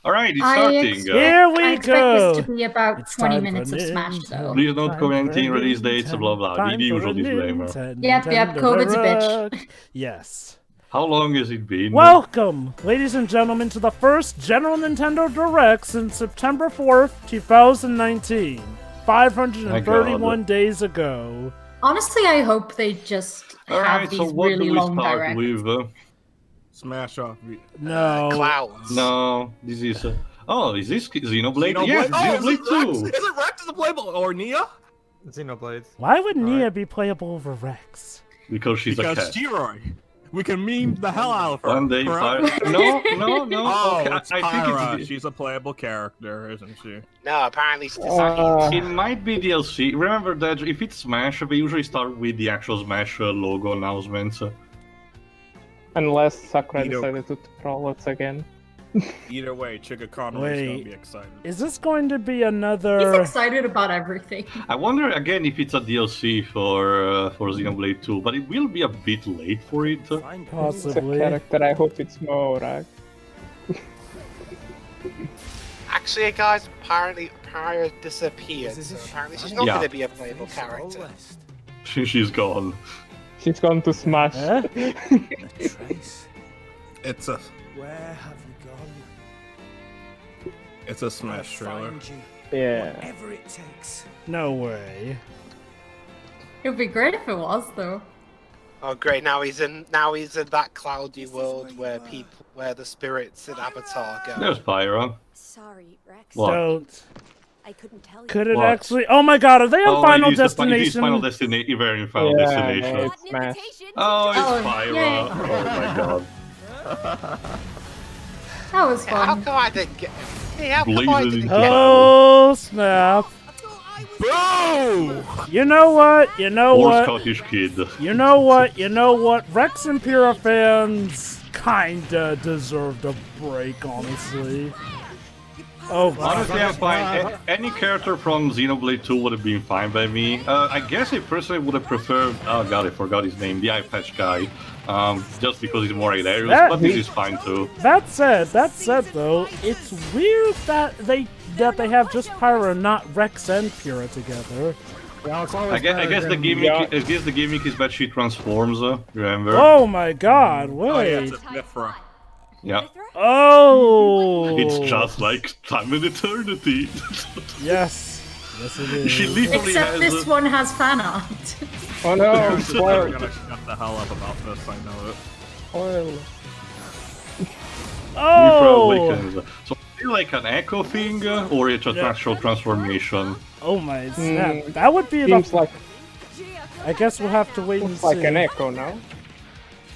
Alright, it's starting. Here we I expect go. this to be about It's 20 time minutes for of Smash, though. Please don't comment Time for release dates, blah blah. Time The for usual disclaimer. Yep, COVID's a bitch. Yes. How long has it been? Welcome, ladies and gentlemen, to the first General Nintendo Direct since September 4th, 2019. 531 days ago. Honestly, I hope they just have these really long directs. With? Smash off. No. Clouds. No, this is. Is this Xenoblade? Xenoblade? Yeah, Oh, Xenoblade 2. Is it Rex? Is it playable? Or Nia? Xenoblade. Why would Nia be playable over Rex? Because she's a cat. Steroid. We can meme the hell out of her. One day, correct? No. Oh, Okay, it's I Pyra. think it's. She's a playable character, isn't she? No, apparently it's designed. It might be DLC. Remember that if it's Smash, we usually start with the actual Smash logo announcements. Unless Sakura decided to troll us again. Either way, Chica Conway's gonna be excited. Is this going to be He's another... excited about everything. I wonder again if it's a DLC for Xenoblade 2, but it will be a bit late for it. It's a Possibly. character, I hope it's Morak. Actually, guys, apparently Pyra disappeared, so apparently she's not going to be a playable character. She's gone. She's gone to Smash. Huh? It's a Where have you gone? it's a Smash trailer. Yeah. Whatever it takes. No way. It would be great if it was, though. Oh great! Now he's in that cloudy world where the spirits in Avatar go. There's Pyra. Sorry, Rex. What? Don't. I couldn't tell you. Could it What? actually... Oh my god, are they on Final it is Destination? Final Destination. We're in Final Yeah, Destination. it's Smash. Oh, it's Oh, Pyra. yay. Oh my god. That was Yeah, how fun. come I didn't get? Hey, how come I Blazing didn't into get? Oh, snap. Bro! You know what? You know Poor what? Scottish kid. You know what? You know what? Rex and Pyrrha fans kinda deserved a break, honestly. Oh, Honestly, I'm fine. Any character from Xenoblade 2 would have been fine by me. I guess I personally would have preferred... Oh god, I forgot his name. The eye patch guy. Just because he's more hilarious, but this is fine too. that said though, it's weird that they have just Pyra, not Rex and Pyrrha together. I guess the gimmick is that she transforms, remember? Oh my god, Oh yeah, wait. it's a Mithra. Yeah. Oh! It's just like time and eternity. Yes. Yes, it is. She literally Except has... this one has fan art. Oh no, We're spoil. gonna shut the hell up about this, I know it. Spoil. Oh! So is it like an echo thing, or it's an actual transformation? Oh my snap. That would be Seems the... like I guess we'll have to wait and looks see. like an echo now.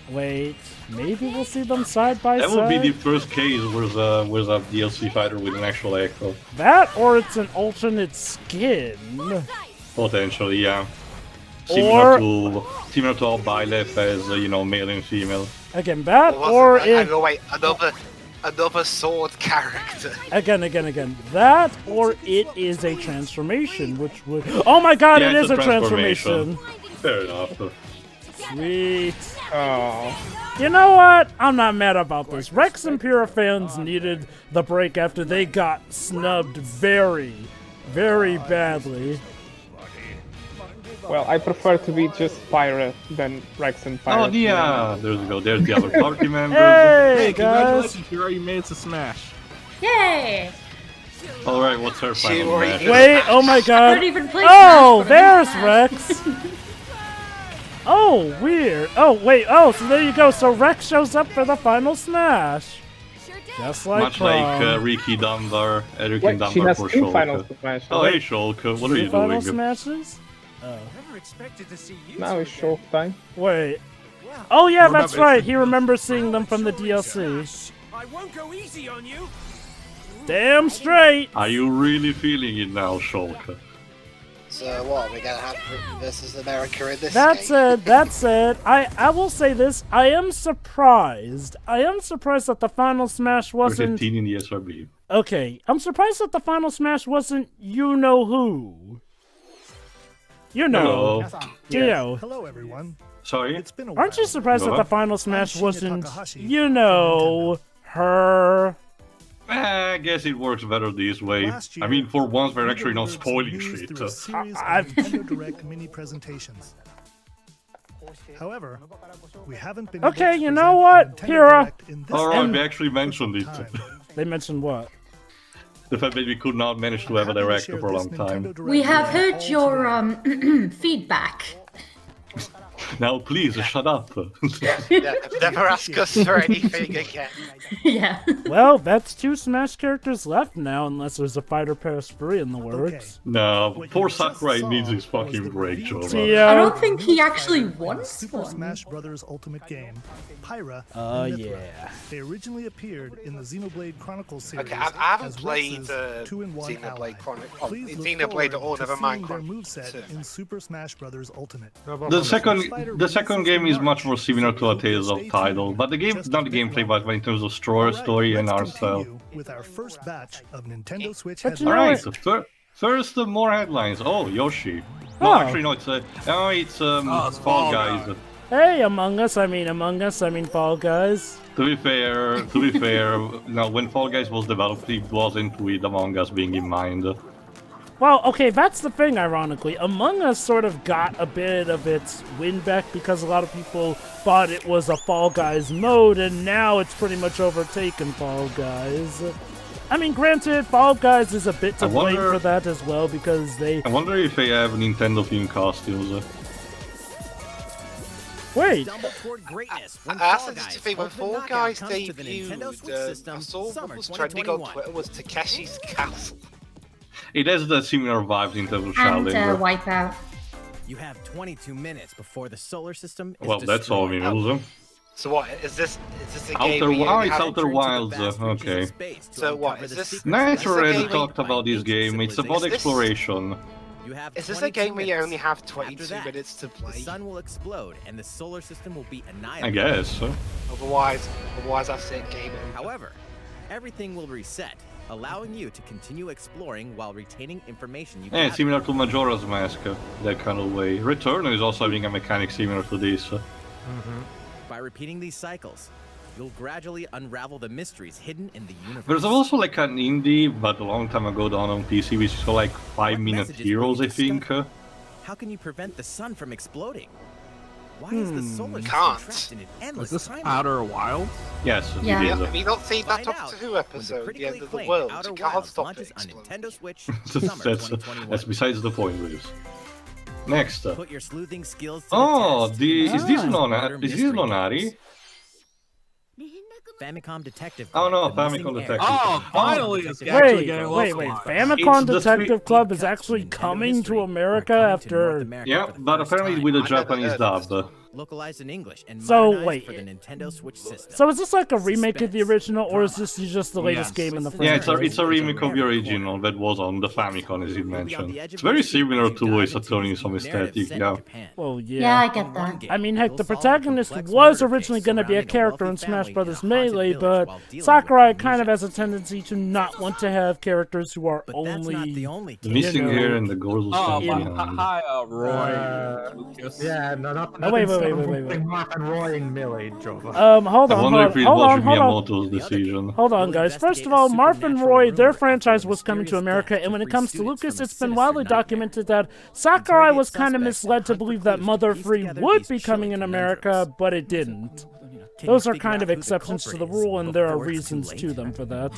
Wait, maybe we'll see them side by That side? would be the first case where a DLC fighter with an actual echo. That, or it's an alternate skin. Potentially, yeah. Or- Similar to how Byleth as, male and female. Again, that, Or or was it, it... oh wait, another sword character. Again. That, or it is a transformation, which would... Oh my god, Yeah, it it's is a a transformation! Fair enough. Sweet. Oh. You know what? I'm not mad about this. Rex and Pyrrha fans needed the break after they got snubbed very, very badly. Well, I prefer to be just Pyra than Rex and Pyra. Oh, yeah. There we go. There's the other party members. Hey, Hey, guys! congratulations, Pyra, you made it to Smash. Yay! Alright, what's her final already match? did. Wait, oh my I god. don't even play Oh, Smash, but I there's know Rex. Smash. Oh, weird. Oh, wait. Oh, so there you go. So Rex shows up for the final Smash. Just like Much like prom. Ricky Dunbar, Eric Wait, she Dunbar has for two finals Shulk. to Smash. Oh, hey Shulk, what are Two you final doing? Smashes? Oh. Never expected to see you. Now it's Shulk time. Wait. Oh, yeah, Remember, that's it's right. the- He remembers seeing them from the DLC. I won't go easy on you. Damn straight. Are you really feeling it now, Shulk? So what? We're gonna have versus America in this That's game? it. That's it. I will say this. I am surprised. I am surprised that the final Smash We're wasn't... 15 in the SRB. Okay, I'm surprised that the final Smash wasn't you know who. You know. Hello. You know. Hello, everyone. Sorry? It's been a Aren't you while. surprised that What? the final Smash Shinya wasn't Takahashi you from know her? I guess it works better this way. Last year, I mean, for once, we're we actually not delivered some spoiling news shit. through a series of I've- Nintendo Direct mini presentations. However, we haven't been Okay, able to you present know the what, Nintendo Hira? Direct in this Alright, we format actually for mentioned some it. time. They mentioned what? The fact that we could not manage to have a Happy to director share for a this long Nintendo time. Direct We have with you heard all your today. feedback. Now, please, shut up. Yeah, never ask us for anything again. Yeah. Well, that's 2 Smash characters left now, unless there's a Fighter Pass 3 in the works. No, What poor you just Sakurai saw needs his was fucking the break, reveal Jova. See, I don't think he Fighter actually in the wants Super one. Smash Bros. Ultimate game, Pyra Oh, and Mithra. yeah. They originally appeared in the Xenoblade Chronicles series. Okay, I haven't as played Rex's 2-in-1 Xenoblade ally. Chronicles. Please look Xenoblade forward or to never mind seeing their Chronicles moveset 2. in Super Smash Bros. Ultimate. The second game is much more similar to a Tales of title, but the game, not the gameplay, but in terms of story and art style. Continue with our first batch of Nintendo Switch But you know headlines. Alright, first more headlines. Oh, Yoshi. No, Oh. actually, no, it's it's Fall Fall Guys. Guy. Hey, Among Us, I mean Fall Guys. To be fair, no, when Fall Guys was developed, it wasn't with Among Us being in mind. Well, okay, that's the thing, ironically. Among Us sort of got a bit of its win back because a lot of people thought it was a Fall Guys mode, and now it's pretty much overtaken Fall Guys. I mean, granted, Fall Guys is a bit to I blame wonder- for that as well, because they... I wonder if they have Nintendo-themed costumes. Wait, Stumble toward greatness when That's Fall the Guys thing, when Ultimate Fall Knockout Guys comes to the Nintendo Switch debuted, system, I saw what summer was trending on 2021. Twitter was Takeshi's Castle. It has the similar vibes in terms of And Challenger. Wipeout. You have 22 minutes before the solar system is Well, that's all we destroyed. know. So what, is this a game Outer, where you oh, it's have- Outer Return to the Wilds. vast reaches of Okay. space to So what, uncover is the this- secrets Nice Is this a already game- talked about this game. It's about Is this- exploration. You have Is this a 22 game where you minutes. only have After 22 that, minutes to The play? sun will explode and the solar system will be I annihilated. guess. Otherwise that's it, game over. However, everything will reset, allowing you to continue exploring while retaining information you Yeah, gathered. similar to Majora's Mask, that kind of way. Return is also having a mechanic similar to this. By repeating these cycles, you'll gradually unravel the mysteries hidden in the universe. There's also like an indie, but a long time ago done on PC, which is called like 5 Minute messages Heroes, will I you think. discover? How can you prevent the sun from exploding? Why is the solar system Can't. trapped in an Was endless this time? Outer Wilds? Yes, Yeah. it Have is. you not seen that Find out Doctor Who when episode, The critically End of the acclaimed World? Outer You can't Wilds stop it launches on exploding. Nintendo Switch summer that's 2021. besides the point, Liz. Next. Put your sleuthing skills to Oh, the test. is this Murder mystery Nonari? games. Famicom Detective Oh, Club, no, the missing Famicom heir. Detective Oh, finally it's actually wait, getting wait, localized. Famicom It's the Detective three- Club is Deep cuts actually to Nintendo coming history to are America coming to North after... America Yeah, for the but first apparently time. with a I never Japanese heard dub. of this. Localized in English and So, modernized wait. for the Nintendo Switch system. So is this like a remake of the original, or is this just the latest Yes. game in the Yeah, franchise? it's a remake of the original that was on the Famicom, as you mentioned. It's very similar to Saturn in some aesthetic, yeah. Well, Yeah, I get that. I mean, heck, the protagonist was originally going to be a character in Smash Bros. Melee, but Sakurai kind of has a tendency to not want to have characters who are But that's not the only... only The case. missing know. hair and the gorgeous Oh, stand behind. hi, Roy. Lucas. Yeah, no, not Oh, wait, wait. Mark and Roy and Melee, Jova. Hold I on, wonder if it hold was on. Miyamoto's decision. Hold on, guys. First of all, Marth and Roy, their franchise was coming to America, and when it comes to Lucas, it's been widely documented that Sakurai was kind of misled to believe that Mother 3 would be coming in America, but it didn't. Those are kind of exceptions to the rule, and there are reasons to them for that.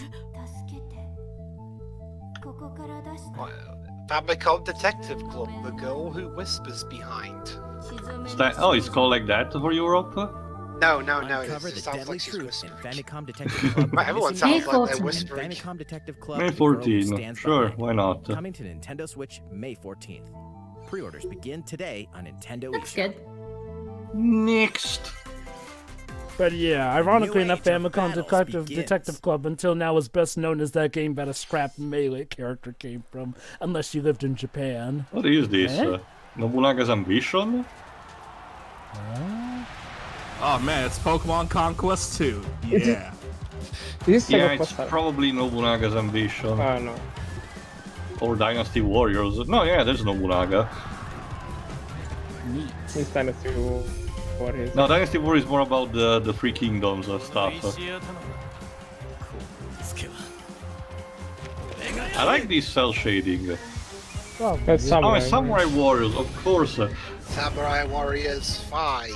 Famicom Detective Club, the girl who whispers behind. Oh, it's called like that for Europe? No, it Uncover the just sounds deadly like she's truth in whispering. Famicom Detective Club. Right, everyone Missing sounds like they're May whispering. Famicom Detective Club. May The Girl Who 14, Stands sure, Behind. why not? Coming to Nintendo Switch May 14th. Pre-orders begin today on Nintendo That's eShop. good. Next. But yeah, ironically enough, age of Famicom battles Detective Club until now is best known as that game that a scrapped Melee character came from, unless you lived in Japan. What is this? Eh? Nobunaga's Ambition? Oh man, it's Pokemon Conquest 2. Yeah. This is Yeah, Sega it's Plus. probably Nobunaga's Ambition. No. Or Dynasty Warriors. No, yeah, there's Nobunaga. Neat. It's Dynasty Warriors. No, Dynasty Warriors is more about the Three Kingdoms stuff. I like this cell shading. That's Samurai. Oh, Samurai Warriors, of course. Samurai Warriors 5.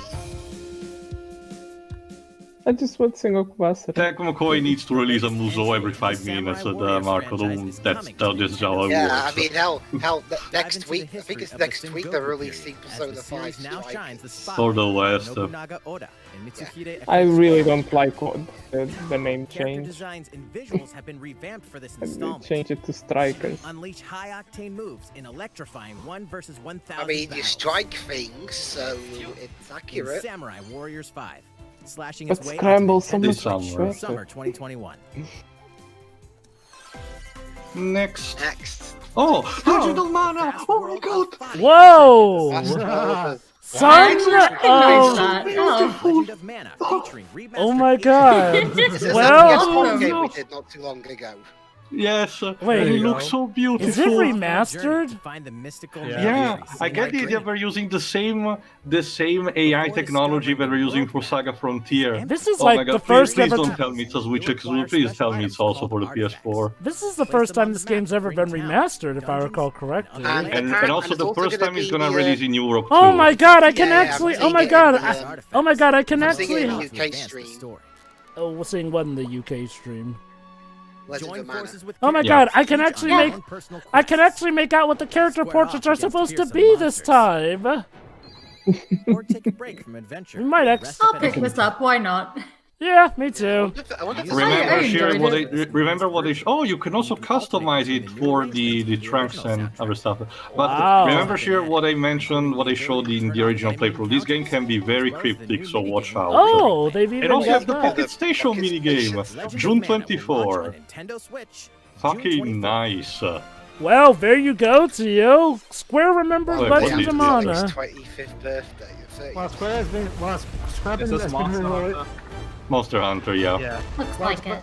I just want single class. Tecmo Koei needs to release a Muso every 5 minutes, Marco. That's just how it Yeah, works. I mean, hell, next week, I think it's next week they're releasing Persona 5 For the West. I really don't like the name change. Designs and visuals have been revamped for this They installment. change it to Strikers. Unleash high-octane moves in electrifying 1 versus 1,000 I mean, you battles. strike things, so it's In accurate. Samurai Warriors 5, slashing But its way Scramble onto Nintendo so much Switch, faster. Summer 2021. Next. Next. Oh, Digital Mana! Oh my god! Whoa! Fast forward. Son Nice of... that. Oh. Legend of Mana, featuring remastered Oh my HD god. This is Well... the game we did not too long ago. Yes, Wait, it looks so beautiful. Is it remastered? to find the mystical Yeah, mysteries. I get the idea they're using the same AI technology that we're using for Saga Frontier. This is Oh like my god, the first please ever don't tell me it's a Switch exclusive, please tell me it's also for the PS4. This is the first time this game's ever been remastered, if I recall correctly. And also the first time it's gonna release in Europe too. Oh my god, I can Yeah, actually... I'm Oh my seeing god, it in the, oh my god, I can I'm seeing it in actually... the UK stream. Oh, we're seeing what in the UK stream? Legend Join of Mana. forces with Oh my Yeah. god, I can actually make... I can actually make out what the character portraits are supposed to be this time. Or take a break from adventure. We might Rest actually... I'll up in pick a this up, why not? Yeah, me too. I wonder if Remember, I Shir, enjoyed what it. they remember what they oh, you can also customize it for the tracks and other stuff. But Wow. remember, Shir, what I mentioned, what I showed in the original playthrough. This game can be very cryptic, so watch out. Oh, they've even And also got have the that. Pocket Station minigame, Legend of June Mana will launch 24. on Nintendo Switch, Fucking June 24. nice. Well, there you go, Tio. Square remembers Wait, Legend what of is Mana. His 25th birthday, I think. Well, Square has been. Well, Square Is this Monster Hunter? Monster Hunter, yeah. Yeah. Looks like it.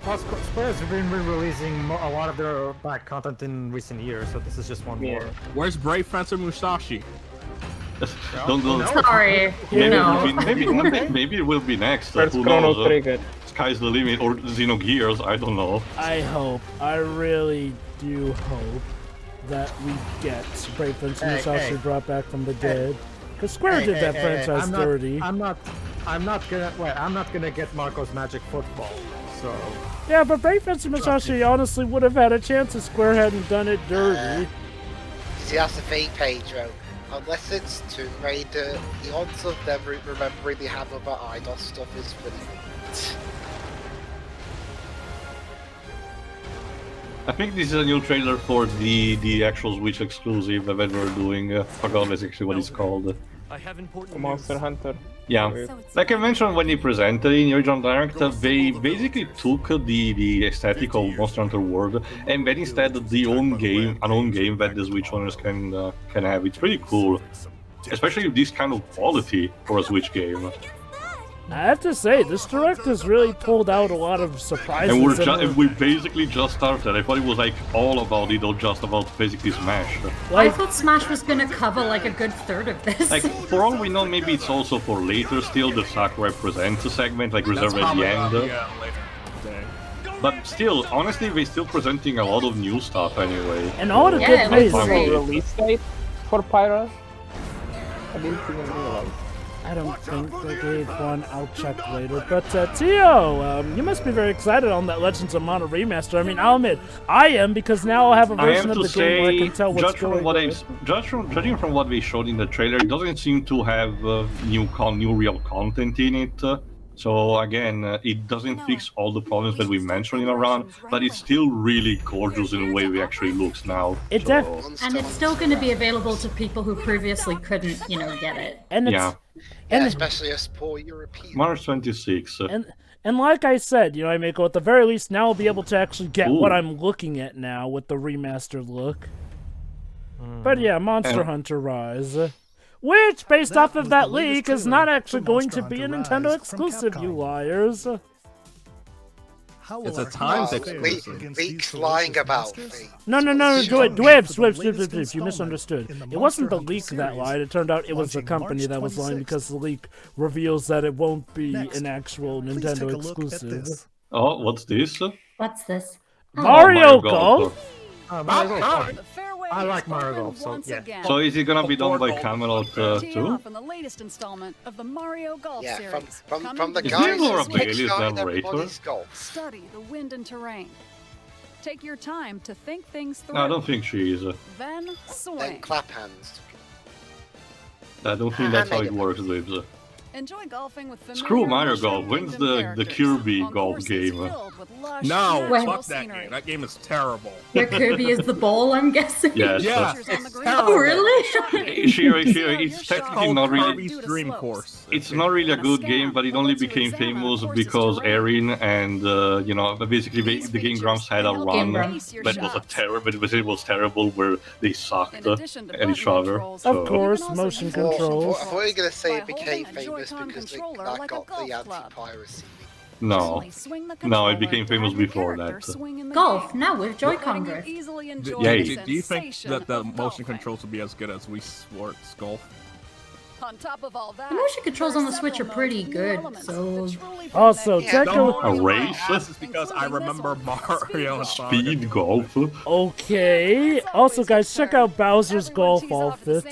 Well, Square has been releasing a lot of their back content in recent years, so this is just one more. Where's Brave Fencer Musashi? Don't. Sorry. Maybe, No. maybe it will be next. First Who Chrono knows? Trigger. Sky's the limit, or Xenogears, I don't know. I hope, I really do hope that we get Brave Prince and Musashi brought back from the dead. Because Square did that franchise dirty. I'm not gonna get Marco's Magic Football. So Yeah, but Brave Prince and Musashi honestly would have had a chance if Square hadn't done it dirty. See, that's the thing, Pedro. Unless it's Tomb Raider, the odds of them remembering they have other IDOS stuff is pretty good. I think this is a new trailer for the actual Switch exclusive that we're doing. Forgot actually what it's called. Monster Hunter. Yeah, like I mentioned when they presented in the original direct, they basically took the aesthetic of Monster Hunter World and made instead an own game that the Switch owners can have. It's pretty cool, especially with this kind of quality for a Switch game. I have to say, this direct has really pulled out a lot of surprises. And we basically just started. I thought it was like all about it, or just about basically Smash. I thought Smash was gonna cover like a good third of this. Like, for all we know, maybe it's also for later still, the Sakurai Presents segment, like reserved at the end. Yeah, later today. But still, honestly, they're still presenting a lot of new stuff anyway. And all the Yeah, good it plays. looks great. Release date for Pyra? I didn't even realize. I don't think they gave one. I'll check later. But Tio, you must be very excited on that Legends of Mana remaster. I mean, I'll admit, I am, because now I'll have a I version have of to the game where I say, can tell what's judging from what they showed in the trailer, it doesn't seem to have new real content in it. So again, it doesn't fix all the problems that we mentioned in a run, but it's still really gorgeous in the way it actually looks now. And it's still going to be available to people who previously couldn't, get it. And yeah. Especially us poor Europeans. March 26. And like I said, I make at the very least now I'll be able to actually get Ooh. what I'm looking at now with the remastered look. But yeah, Monster Hunter Rise. Which, based off of that leak, is not actually going to be a Nintendo exclusive, you liars. It's a times exclusive. Leaks lying about things. No, Dwibs, you misunderstood. It wasn't the leak that lied, it turned out it was the company that was lying because the leak reveals that it won't be an actual Nintendo exclusive. Oh, what's this? What's this? Mario Golf? Mario Golf, fine. The fairway I like is Mario open Golf, so once yeah. again. So is it gonna be done by Camelot Teeing too? off in the latest installment of the Mario Golf Yeah, series. from the Is guys Laura who Bailey's kickstarted narrator? everybody's golf. Study the wind and terrain. Take your time to think things through. No, I don't think she is. Then Then swing. clap hands. I don't think that's how it works, Libs. Enjoy golfing with familiar Screw Mario Mushroom Golf. When's Kingdom the characters Kirby on golf courses game? filled with lush, No, Wait. natural fuck that scenery. game. That game is terrible. Where Kirby is the ball, I'm guessing. Yes. Yeah, Features on the it's green. terrible. Oh, really? Shira, it's Your technically shot not really. Kirby's Dream Course. It's not really a good game, but it only became famous because Erin and basically the Game Grumps had a run Grumps. that was a terrible. It was terrible where they sucked In addition to at each button other. controls, So. Of course, You can also motion use controls. I thought you were going to say By it became holding a famous Joy-Con because controller that like a got the golf club. anti-piracy. No, Personally, swing the no, it controller became to famous have your before character that. swing in the Golf, game. now with Joy-Con Letting you drift. easily Do, enjoy Yeah, the do you think sensation that the of motion golfing. controls will be as good as Wii Sports Golf? On top of all that, The motion controls there on are the Switch are several pretty modes with good, new elements so- that truly bring Also, that check game out- to A life. race? This is because I remember Mario and Sonic. Speed golf. Okay. Also, guys, check out Bowser's golf outfit.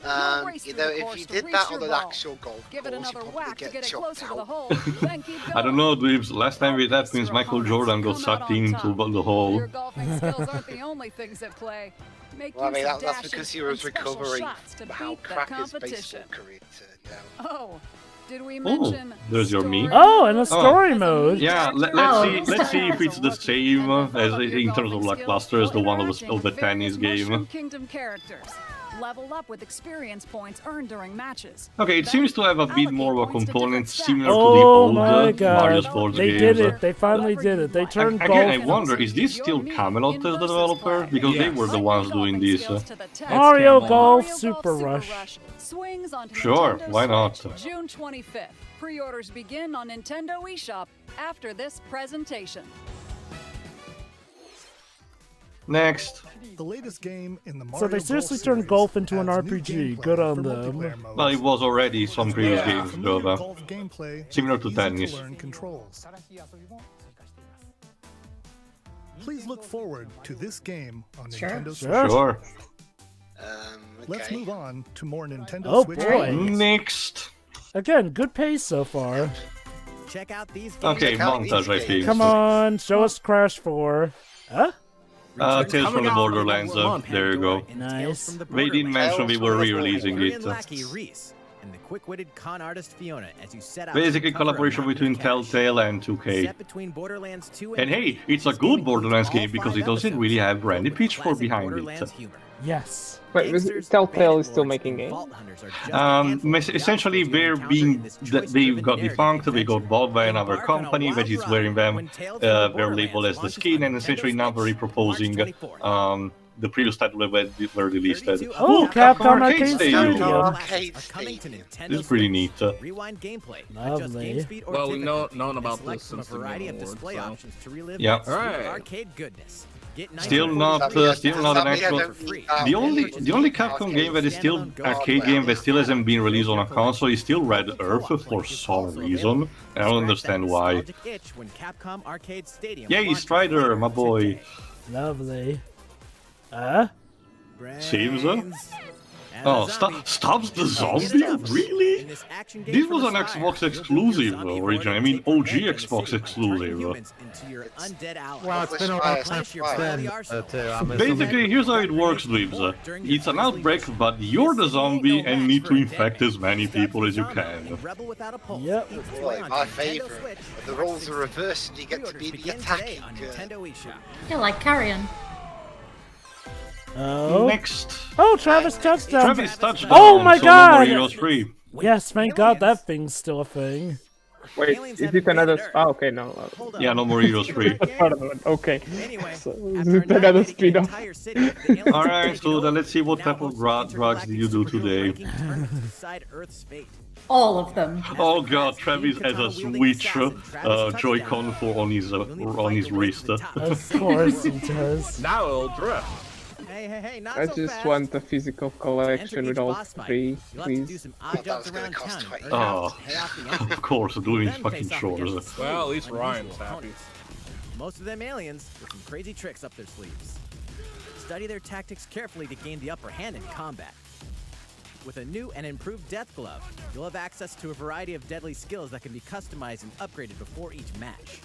If you did that on an actual golf Give it course, another you'd whack probably to get get it chopped closer to the out. hole. Then keep going. I don't know, Dweebs. Last time we that means Michael Jordan got sucked into the hole. Your golfing skills aren't the only things at play. Make Well, I mean, use of that's dashes because he was and special recovering shots to how beat that crap his competition. baseball career turned out. Oh, did we Oh, mention there's your me. story Oh, and a story mode. Yeah, let's see if it's the same as in terms of lackluster as the one of the tennis game. Mushroom Kingdom characters. Level up with experience points earned during matches. Okay, it seems to have a bit more of a component similar to the Oh old my Mario god. Sports They games. did it. They finally did it. They turned Again, I golf. wonder, is this still Camelot as the developer? Because they were the ones doing this. Mario Camelot. Golf Super Rush. Swings onto Sure, Nintendo why not? Switch, June 25th. Pre-orders begin on Nintendo eShop after this presentation. Next. The latest game in the Mario So they Golf seriously turned series golf into an adds new RPG. gameplay Good on for them. multiplayer modes. Well, it was already some previous Yeah. games, Familiar though. golf gameplay Similar and to easy tennis. learn controls. Please look forward to this game on Sure. Nintendo Switch. Sure. Sure. Let's Okay. move on to more Nintendo Oh, Switch boy. games. Next. Again, good pace so far. Check out these games. Okay, Check out montage, I these think. Come on, show us Crash 4. Huh? Tales from the Borderlands, there you go. Nice. They didn't mention we were re-releasing it. Lackey Reese and the quick-witted con artist Fiona as you set out Basically to uncover a collaboration mountain between of cash. Telltale and 2K. Set between Borderlands 2 And hey, it's a good Borderlands game because it doesn't really have Randy Pitchford behind it. Yes. But Telltale is still making games. Essentially, they've got defunct, they got bought by another company that is wearing them, their label as the skin, and essentially now they're proposing the previous title that were released. Oh, Capcom Arcade Stadium. Arcade Stadium. This is pretty neat. Rewind gameplay. Lovely. Well, we know known about this from a since the variety of Game Awards, display so. options to relive Yeah. that sweet Alright. arcade goodness. Get nice Still and not cozy. an actual. The only Capcom game that is still arcade game that still hasn't been released on a console is still Red Earth for some reason. I don't understand why. Nostalgic itch when Capcom Arcade Stadium Yay, launched Strider, my boy. Lovely. Seems Brains. Oh, stops the zombie? Really? This was an Xbox exclusive originally. I mean, OG Xbox exclusive. Well, it's been a long time since then, too. Basically, here's how it works, Dweebs. It's an outbreak, but you're the zombie and need to infect as many people as you can. Yep. Boy, my favourite. The roles are reversed and you get to be the attacking girl. Yeah, like Carrion. Oh. Next. Oh, Travis touchdown. Travis touchdown. Oh my so god. No more Heroes free. Yes, thank god that thing's still a thing. Wait, is it another? Oh, okay, no. Yeah, no more Heroes free. Okay. So, is it another speed-off? Alright, so then let's see what type of drugs did you do today. All of them. Oh god, Travis has a Switch Joy-Con on his wrist. Of course he does. Now it'll drift. Hey, not I so just fast. want a physical collection with all three, please. Oh, of course, doing his fucking chores. Well, at least Ryan's happy. Most of them aliens with some crazy tricks up their sleeves. Study their tactics carefully to gain the upper hand in combat. With a new and improved Death Glove, you'll have access to a variety of deadly skills that can be customized and upgraded before each match.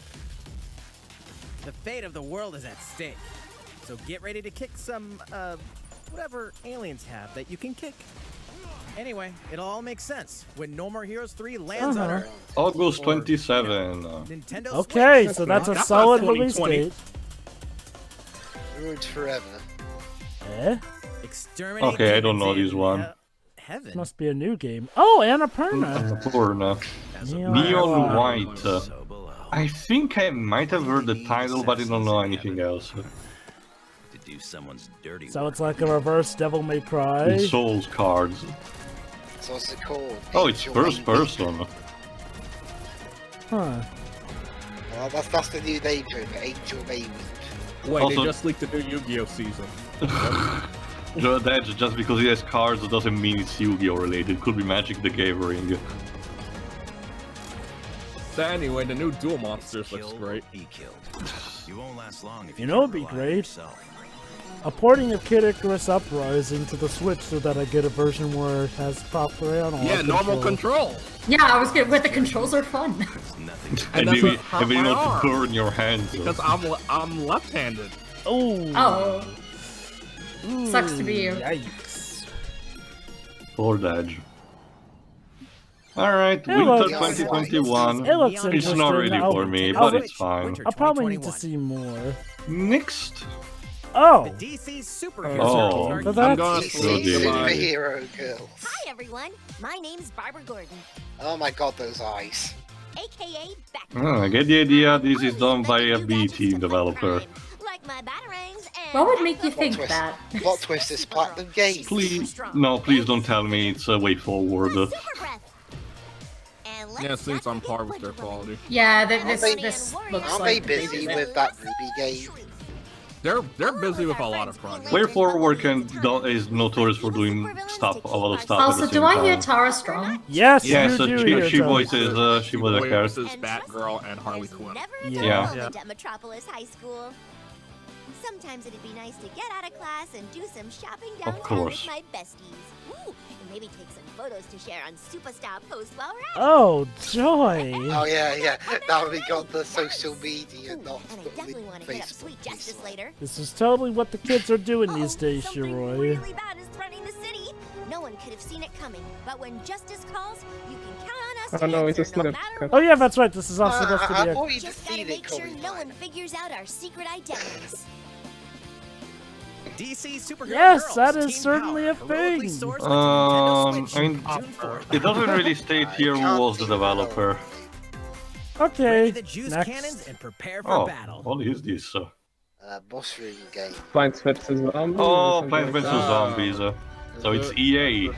The fate of the world is at stake, so get ready to kick some, whatever aliens have that you can kick. Anyway, it'll all make sense when No More Heroes 3 lands on Earth. August 27. Nintendo Okay, Switch. so that's a That's solid not release 2020. date. Ruined forever. Eh? Exterminate Okay, I don't demons know this in, one. Heaven. Must be a new game. Oh, Annapurna. Annapurna. Neon White. I think I might have heard the title, but I don't know anything else. To do someone's dirty So it's like a reverse Devil May Cry. With Souls cards. So what's it called? Oh, it's Angel first Baby. person. Huh. Well, that's the new name for it, Angel Baby. Wait, Also- they just leaked the new Yu-Gi-Oh season. That's just because he has cards doesn't mean it's Yu-Gi-Oh related. Could be Magic the Gathering. So anyway, the new Duel Monsters looks great. He killed. You won't last long if You know, it'd be great. A porting of Kid Icarus Uprising to the Switch so that I get a version where it has proper analog Yeah, normal control. Yeah, I was good. But the controls are fun. And that's maybe, what hurt maybe my not arm. to burn your hands. Because I'm left-handed. Oh. Oh. Sucks to be you. Yikes. Poor Dej. Alright, It Winter looks- 2021. It looks It's interesting. not really for me, but it's fine. I'll probably need to see more. Next. Oh. DC superhero Oh. girls So are that's- I'm gonna DC Oh, dear. Superhero Girls. Hi everyone, my name's Barbara Gordon, Oh my god, those eyes. aka Back. I get the idea this is done by a B-team developer. Like my batarangs and What would make you Plot think twist. that? Plot twist is Platinum Games. Please, no, please don't tell me it's a way forward. Super breath. And let's Yeah, it seems not on par with their forget quality. Yeah, this Aren't looks Aren't they like busy with that Ruby game? They're busy with a lot of projects. Way Forward is notorious for doing stuff, a lot of stuff at Also, the do same I hear time. Tara Strong? Yes, Yes, you do she hear voices, she was a character. Voices Batgirl and Harley Quinn. never a Yeah. dull Yeah. moment at Metropolis High School. Sometimes it'd be nice to get out of class and do some shopping downtown course. with my besties. Ooh, and maybe take some photos to share on Superstar Post while we're at it. Oh, joy. Oh yeah. Now we got the social media, not And I the definitely want to hit up Facebook. Sweet Justice later. This is totally what the kids are doing these Uh-oh, days, something Shiroy. really bad is threatening the city. No one could have seen it coming, but when justice calls, you can count on us Oh to no, it's answer just not no a matter cut. Oh yeah, that's right. This is also supposed to I be a... thought you Just just gotta seen it make sure coming. no one figures out our secret identities. DC superhero Yes, girls, that is Team certainly Power, a heroically thing. sourced onto Nintendo Switch I mean, June 4th. it doesn't really state here who was the developer. Okay, Ready the juice next. cannons and prepare for Oh, battle. what is this? Mushroom game. Plants vs. Zombies. Oh, or Plants something vs. like Zombies. So it's EA.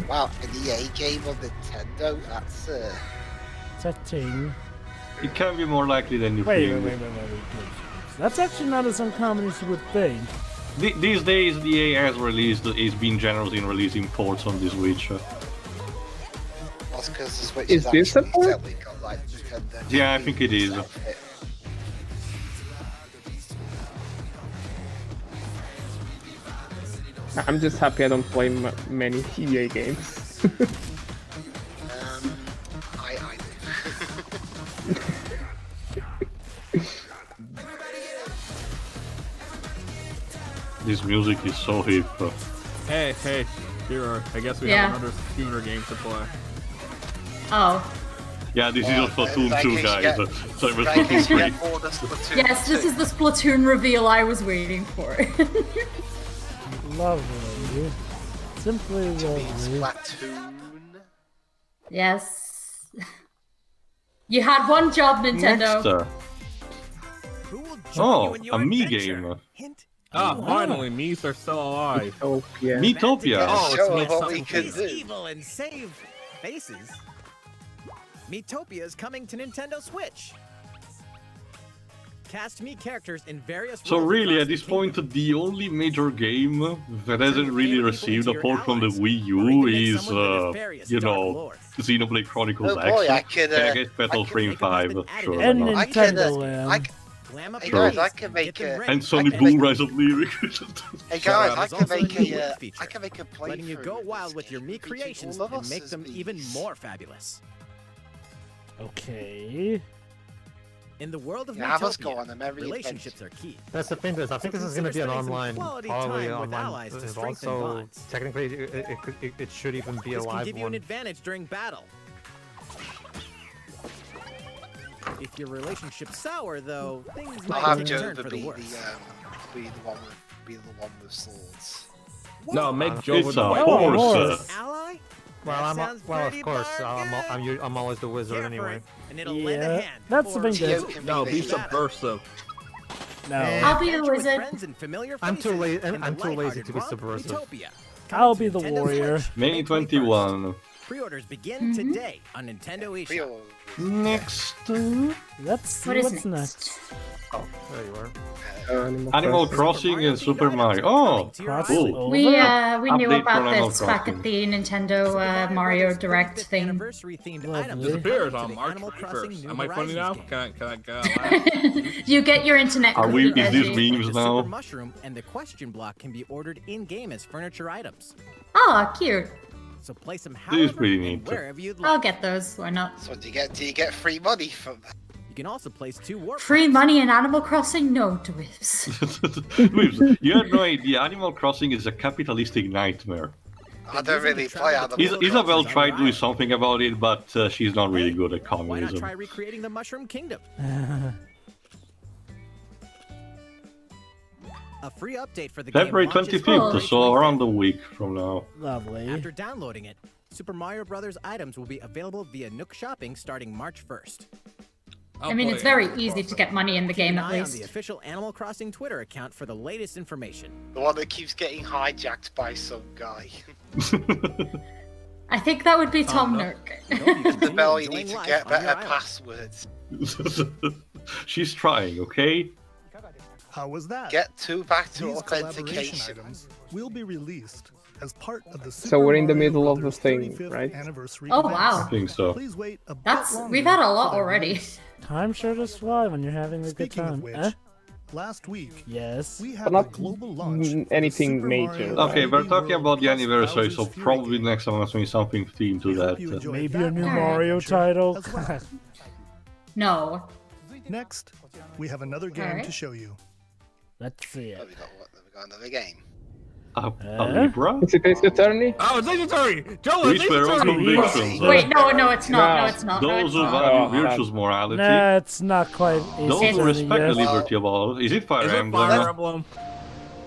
Wow, an EA game on Nintendo? That's It's a thing. It can be more likely than you Wait. think. That's actually not as uncommon as you would think. These days, the EA has released is being generous in releasing ports on the Switch. that's because the Switch Is is this a actually port? selling on like Nintendo. Yeah, I think it is. that. I'm just happy I don't play many EA games. I This music is so hip. Hey, Hero, I guess we Yeah. have another shooter game to play. Oh. Yeah, this is a Splatoon Right, 2, you guys. get- So it was Right, Splatoon 3. get more than Splatoon Yes, this 2. is the Splatoon reveal I was waiting for. Lovely. Simply lovely. Splatoon. Yes. You had one job, Nintendo. Next, Who will join oh, you in your a me adventure? game. Hint. Finally, Mies are still alive. Oh yeah. Metopia. Oh, Show it's what we something can He's do. evil and save faces. Miitopia is coming to Nintendo Switch. Cast me characters in various So roles really, across at this the kingdom. point, the only major game that hasn't really received apart from the Wii U is, you know, Xenoblade Chronicles Oh X. boy, I could, I guess Battle Frame 5, sure. And why not? Nintendo Land. Glam up Hey your guys, I face can and make get them a- ready. And Sonic Boom Rise of Lyric. Hey guys, I There's can also make a new a, feature, I can make a playthrough. letting you go of wild this with your game me featuring creations all of and us make as them even bees. more fabulous. Okay. In the world of Yeah, have us go Miitopia, on a merry relationships are key. That's the thing. I think this is going to be an Consider spending some online, quality probably time with online allies to involved. strengthen So bonds. technically, it should even be a This can live give you an one. advantage during battle. If your relationship's sour, though, things I'll might have take a turn Jova for the be worse. be the one with swords. No, make Joe It's with a the white horse. Ally? Well, That I'm sounds well, of pretty course. darn I'm always the wizard Care for anyway. it, and it'll lend a Yeah, hand. that's the or thing Geo that... can No, the be battle. subversive. No. I'll be the Adventure with wizard. friends and familiar I'm too faces lazy. in the I'm too lazy lighthearted to be romp, subversive. Miitopia. I'll Coming be to the Nintendo warrior. Switch May May 21st. 21. Pre-orders begin today on Nintendo eShop. Pre-orders. Next. Let's see What is what's next? next. There you are. Animal Crossing and Super Mario. Oh, cool. We knew Update about for Animal this back Crossing. at the Nintendo Mario Direct thing. Anniversary-themed Lovely. items Disappears coming on to the March Animal Crossing 31st. New Am I funny now? Horizons game. Can I laugh? You get your internet Are we? cookie, Is this Deji. memes The now? Super Mushroom and the Question Block can be ordered in-game as furniture items. Oh, cute. So place them This is however pretty and neat. wherever you'd I'll like. get those. Why not? So do you get free money from that? You can also place 2 warp Free packs. money in Animal Crossing? No, Dwibs. Whibs, you have no idea. Animal Crossing is a capitalistic nightmare. I don't really play Animal Isabel Crossing. tried doing something about it, but she's not really good at Why not communism. try recreating the Mushroom Kingdom? A free update for the February game launches 25th, February so 25th. around a week from now. Lovely. After downloading it, Super Mario Bros. Items will be available via Nook Shopping starting March 1st. I mean, it's very easy to get money in the Keep game an at eye on the least. official Animal Crossing Twitter account for the latest information. The one that keeps getting hijacked by some guy. I think that would be Tom no. Nook. Isabel, you need to Enjoying get life on your better island. passwords. She's trying, okay? How was that? Get 2 factor These collaboration authentication. items will be released as part of the So we're in the Mario middle of the Brothers thing, 35th right? Anniversary Oh, events. wow. I think so. Please wait a bit That's longer we've had a lot for their already. release. Time sure does fly when you're having a good Speaking time. of which, Eh? last week Yes. we had But a not global launch. for the anything Super major. Mario Okay, we're 3D talking World about the plus anniversary, so Bowser's Fury probably game. next time I'm going to something themed to We hope that. you enjoyed Maybe that a new Alright. Mario adventure title. as well. No. Next, we have another game Alright. to show you. Let's see Oh, it. we got another game. A Libra? Is it Ace Attorney? Oh, it's Ace Attorney! Joe, Reach it's their Ace own Attorney! convictions. Wait, no, it's not. No, No. it's not. No, Those it's who not. value Oh, virtuous morality. Nah, it's not quite Ace Those who Attorney respect the yet. liberty of all. Is it Fire Is it Emblem? Fire Emblem?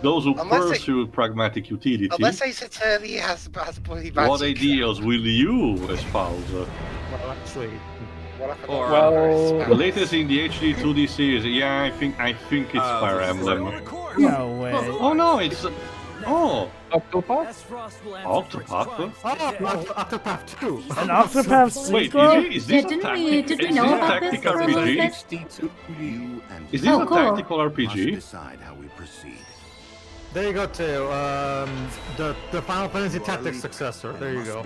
Those who Unless it- pursue pragmatic utility. Unless Ace Attorney has bloody magic. What ideas will you espouse? Well, actually, What happened? Or- Well- The latest in the HD 2D series. Yeah, I think it's Fire Emblem. No way. Oh no, it's oh Octopath? Octopath. Octopath 2. An Octopath Wait, sequel? is Yeah, this a didn't tactic? we- did we is know this a about this tactical when we RPG? released Is this Oh, a cool. tactical RPG? Decide how we proceed. There you go, too. The Final Fantasy Tactics successor. There you go.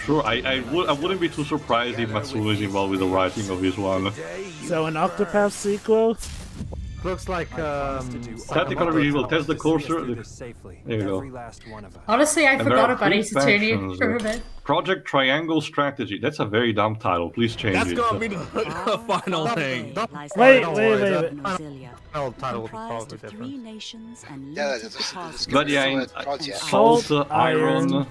Sure, I wouldn't be too surprised if Matsuno is involved with the writing of this one. So an Octopath sequel? Looks like Tactical RPG will test the cursor. There you go. Honestly, I And there forgot are about three Ace Attorney factions. for a bit. Project Triangle Strategy. That's a very dumb title. Please change That's it. gonna be the final thing. Wait. Final title would be probably different. Yeah, there's But yeah, project. Salt, Salt, Iron,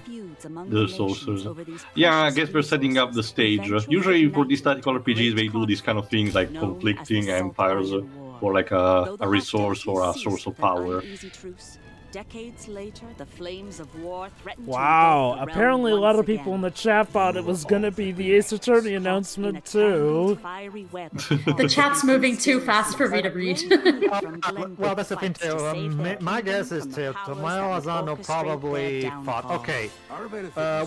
the sorcerers. Yeah, I guess we're setting up the stage. Usually for these tactical RPGs, they do these kind of things like conflicting empires, or like a resource or a source of power. Decades later, the flames of war threatened Wow, to engulf the apparently a realm lot of once people in again. the chat thought it was gonna be the Ace Attorney announcement too. The chat's moving too fast for me to read. Well, that's the thing too. My guess is too. Tomoyo Azano probably thought, okay,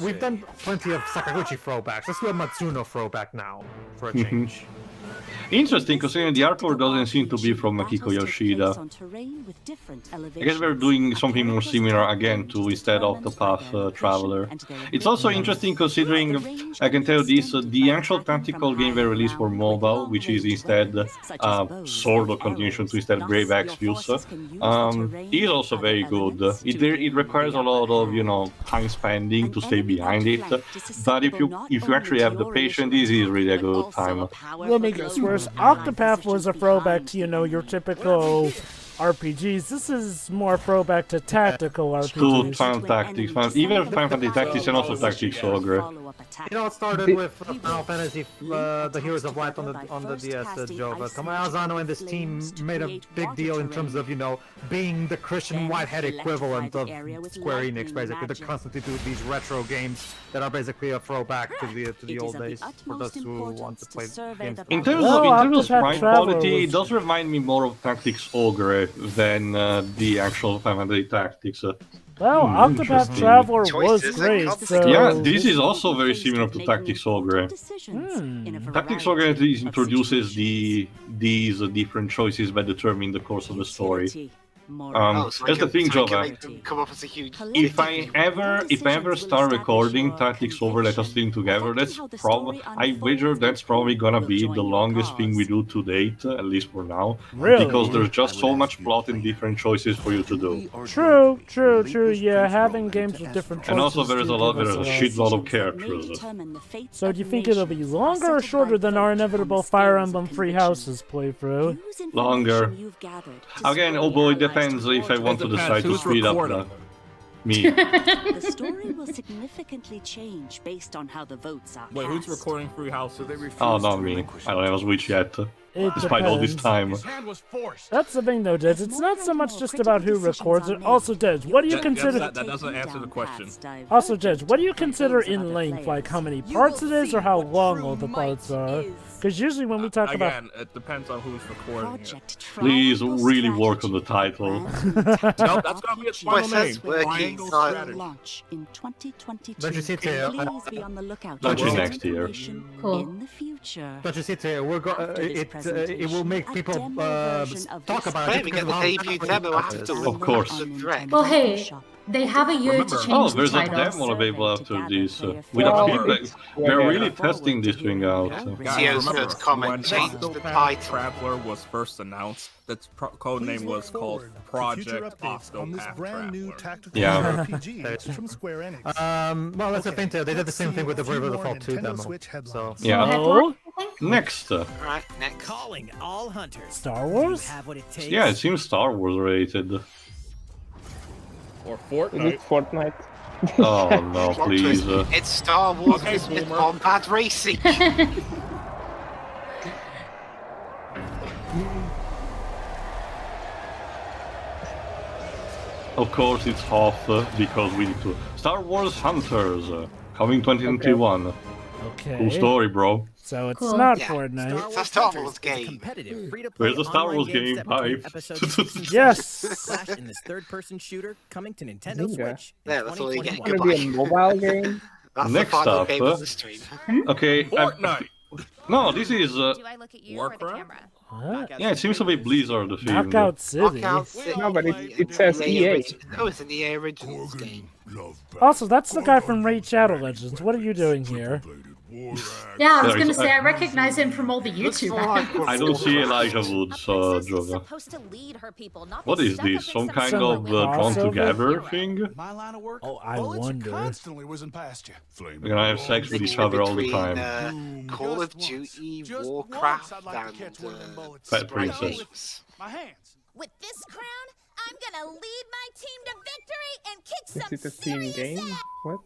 we've done plenty of Sakaguchi throwbacks. Let's do a Matsuno throwback now for a change. Interesting, considering the artwork doesn't seem to be from Makiko Yoshida. I guess we're doing something more similar again to instead Octopath Traveler. It's also interesting considering, I can tell this, the actual tactical game they released for mobile, which is instead sort of continuation to instead Grave Exvius, is also very good. It requires a lot of, you know, time spending to stay behind it, but if you actually have the patience, this is really a good time. Let me guess, whereas Octopath was a throwback to, you know, your typical RPGs, this is more throwback to tactical RPGs. To Final Tactics, even Final Fantasy Tactics and also Tactics Ogre. You know, it started with Final Fantasy, the Heroes of Light on the DS, Joe. But Tomoya Asano and this team made a big deal in terms of, you know, being the Christian Whitehead equivalent of Square Enix, basically. They constantly do these retro games that are basically a throwback to the old days for those who want to play games. In terms of sprite quality, it does remind me more of Tactics Ogre than the actual Final Fantasy Tactics. Well, Octopath Traveler was great, so... Yeah, this is also very similar to Tactics Ogre. Tactics Ogre introduces these different choices that determine the course of the story. That's the thing, Jova. If I ever start recording Tactics Over Let Us Stream Together, that's probably, I wager that's probably gonna be the longest thing we do to date, at least for now. Really? Because there's just so much plot and different choices for you to do. True, yeah, having games with different choices. And also there's a shitload of characters. So do you think it'll be longer or shorter than our inevitable Fire Emblem Three Houses playthrough? Longer. Again, oh boy, it depends if I want to decide to speed up me. The story will significantly change based on how the votes are Wait, who's recording Three Houses? Oh, not me. I don't have a Switch yet. Despite all this time. That's the thing though, Dej. It's not so much just about who records it. Also, Dej, what do you consider... That doesn't answer the question. Also, Dej, what do you consider in length? Like how many parts it is or how long all the parts are? Because usually when we talk about... Again, it depends on who's recording it. Please really work on the title. No, that's gonna be its final name. Triangle Strategy. Launch in 2022. Don't you see, Teo? Please be on the lookout. Launching next year. Cool. In the future. Don't you see, Teo? It will make people talk about it. Maybe get the debut demo after. Of course. Well, hey, they have a year to change Oh, the there's a title. demo available after this. With a feedback. They're really testing this thing out. Theo's first comment changed the title. Traveler was first announced. Its code name was called Project on this Octopath brand new Traveler. tactical Yeah. RPG from Square Enix. Well, that's the thing, Teo. They did the same thing with the Brave of the Fall 2 demo. So. Yeah. Oh? Next. Alright, next. Calling all hunters. Star Wars? Have what it takes. Yeah, it seems Star Wars related. Or Is it Fortnite. Fortnite? Oh no, please. It's Star Wars Okay, with boomer. Bombard Racing. Of course, it's half because we need to. Star Wars Hunters coming 2021. Okay. Cool story, bro. So it's Cool. not Yeah. Fortnite. It's a Star Wars game. Competitive, free-to-play Where's the Star online Wars games game? that play Bye. episodes of season Yes. Slash in this third-person shooter coming to Nintendo Ninja. Switch in Yeah, that's all you get. 2021. Gonna be a mobile game? That's Next the final up, game of the stream. Okay. Fortnite. No, this is. Do I look at you or the Warcraft? camera? What? Yeah, it seems to be Blizzard the theme. Knockout City. Knockout City. No, but it says EA. Oh, it's an EA Originals game. Also, that's the guy from Raid Shadow Legends. What are you doing here? Yeah, I was Sorry, gonna say I recognize him from all the YouTube ads. I don't see Elijah Woods, Jova. Supposed to lead her people, not What be is stuck this? up in Some kind Some of drawn crossover? together thing? My line of work, Oh, I bullets wonder. constantly whizzing past you. We're gonna have sex with each other all the time. Call of Duty, Just Warcraft, once I'd like to and catch one of them bullets. Pet Spray Princess. paint. My hands. With this crown, I'm gonna lead my team to victory and kick Is some it a team serious game? ass. What?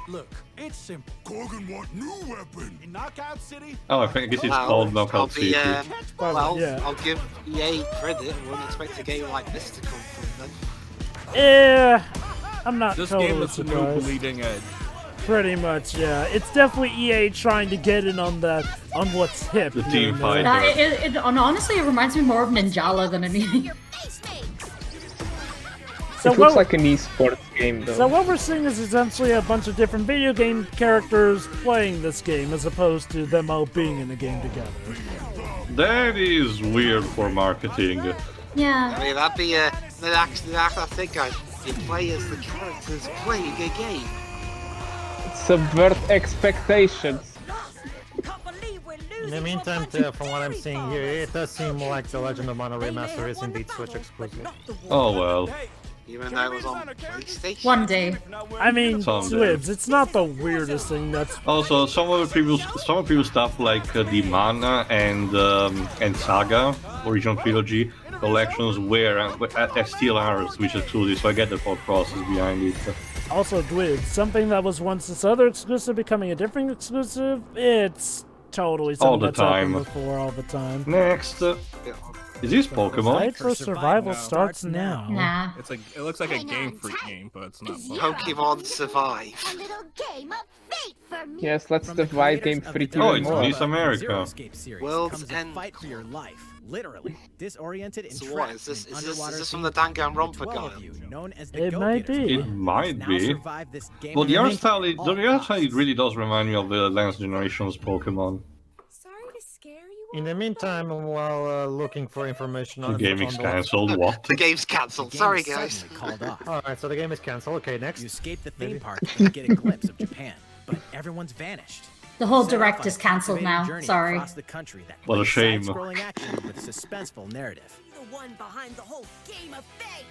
Look, it's simple. Kogan want new weapon. In Knockout City. Oh, I guess it's Well, called I'll Knockout be, City. well, Yeah. I'll give EA credit. I wouldn't expect a game like this to come from them. Yeah, I'm not This game totally is the new surprised. bleeding edge. Pretty much, yeah. It's definitely EA trying to get in on that, on what's hip. The you team know? fight. And honestly, it reminds me more of Ninjala than anything. Your face mates. So it looks like an esports game, though. So what we're seeing is essentially a bunch of different video game characters playing this game, as opposed to them all being in the game together. That is weird for marketing. Yeah. I mean, that'd be I think you play as the characters playing a game. Subvert expectations. In the meantime, from what I'm seeing here, it does seem like the Legend of Mana Remaster is indeed Switch exclusive. Oh well. Even though it was on PlayStation. One day. I mean, Someday. Swibs, it's not the weirdest thing that's... Also, some of the previous stuff like the Mana and Saga original trilogy collections were STLRs, which is truly, so I get the thought process behind it. Also, Dwid, something that was once this other exclusive becoming a different exclusive, it's totally something All the that's happened time. before all the time. Next, is this Pokemon? Fight for Survival starts now. Nah. It's like it looks like a Game Freak game, but it's not. Pokemon Survive. A little game of fate for me. Yes, let's divide Game Freak Oh, even it's more. East America. World's End. Fight for your life, literally. Disoriented and So trapped what is this? in Is an this underwater from the scene, Danganronpa 12 guy? of you, known as the It might Go-Getters, be. It might now be. survive this game Well, of the art fate style, at all it really does remind me of the Last Generation's Pokemon. In the meantime, while looking for information The on game is cancelled. What? The game's cancelled. The game Sorry, is guys. suddenly called off. Alright, so the game is cancelled. Okay, next. You escape the theme Maybe. park and get a glimpse of Japan, but everyone's vanished. The whole Set off direct on is a cancelled captivating now. journey Sorry. across the country that What a plays shame. side-scrolling action with suspenseful narrative. The one behind the whole game of fate.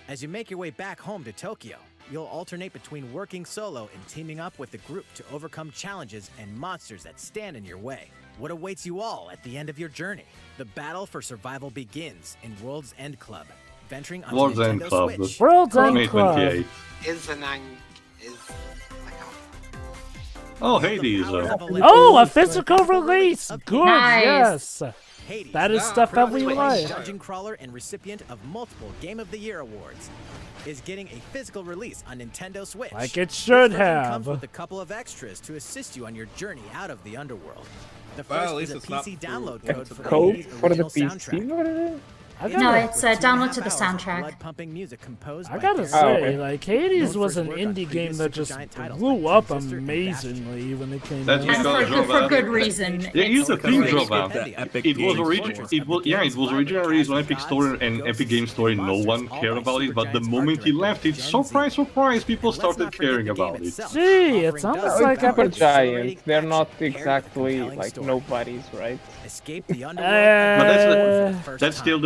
As you make your way back home to Tokyo, you'll alternate between working solo and teaming up with the group to overcome challenges and monsters that stand in your way. What awaits you all at the end of your journey? The battle for survival begins in World's End Club, venturing onto World's Nintendo End Club. Switch. World's May End Club. 28. Is Oh, Hades. Oh, a physical release! Good, Nice. yes! Hades, That is stuff that we Switch, like. dungeon crawler and recipient of multiple Game of the Year awards, is getting a physical release on Nintendo Switch. Like it should This version have. comes with a couple of extras to assist you on your journey out of the underworld. The Well, at first least is a it's not PC through- download A code for the Code Hades for the original PC soundtrack. version? I No, gotta, it's download to the soundtrack. Blood-pumping music composed I by gotta Darren say, okay. like, Hades Known was for an his work on indie game previous that just Supergiant titles blew like up Transistor and amazingly when it came That out. is And good. for good reason. Yeah, here's the It's thing, great. Jova. The Epic It was Games originally released on Epic Store and Epic Game Story. No one cared about it, but the moment he left it, surprise, people started caring about it. Gee, it's almost like Super a... Giants, they're not exactly like nobodies, right? Escape the But underworld. that's still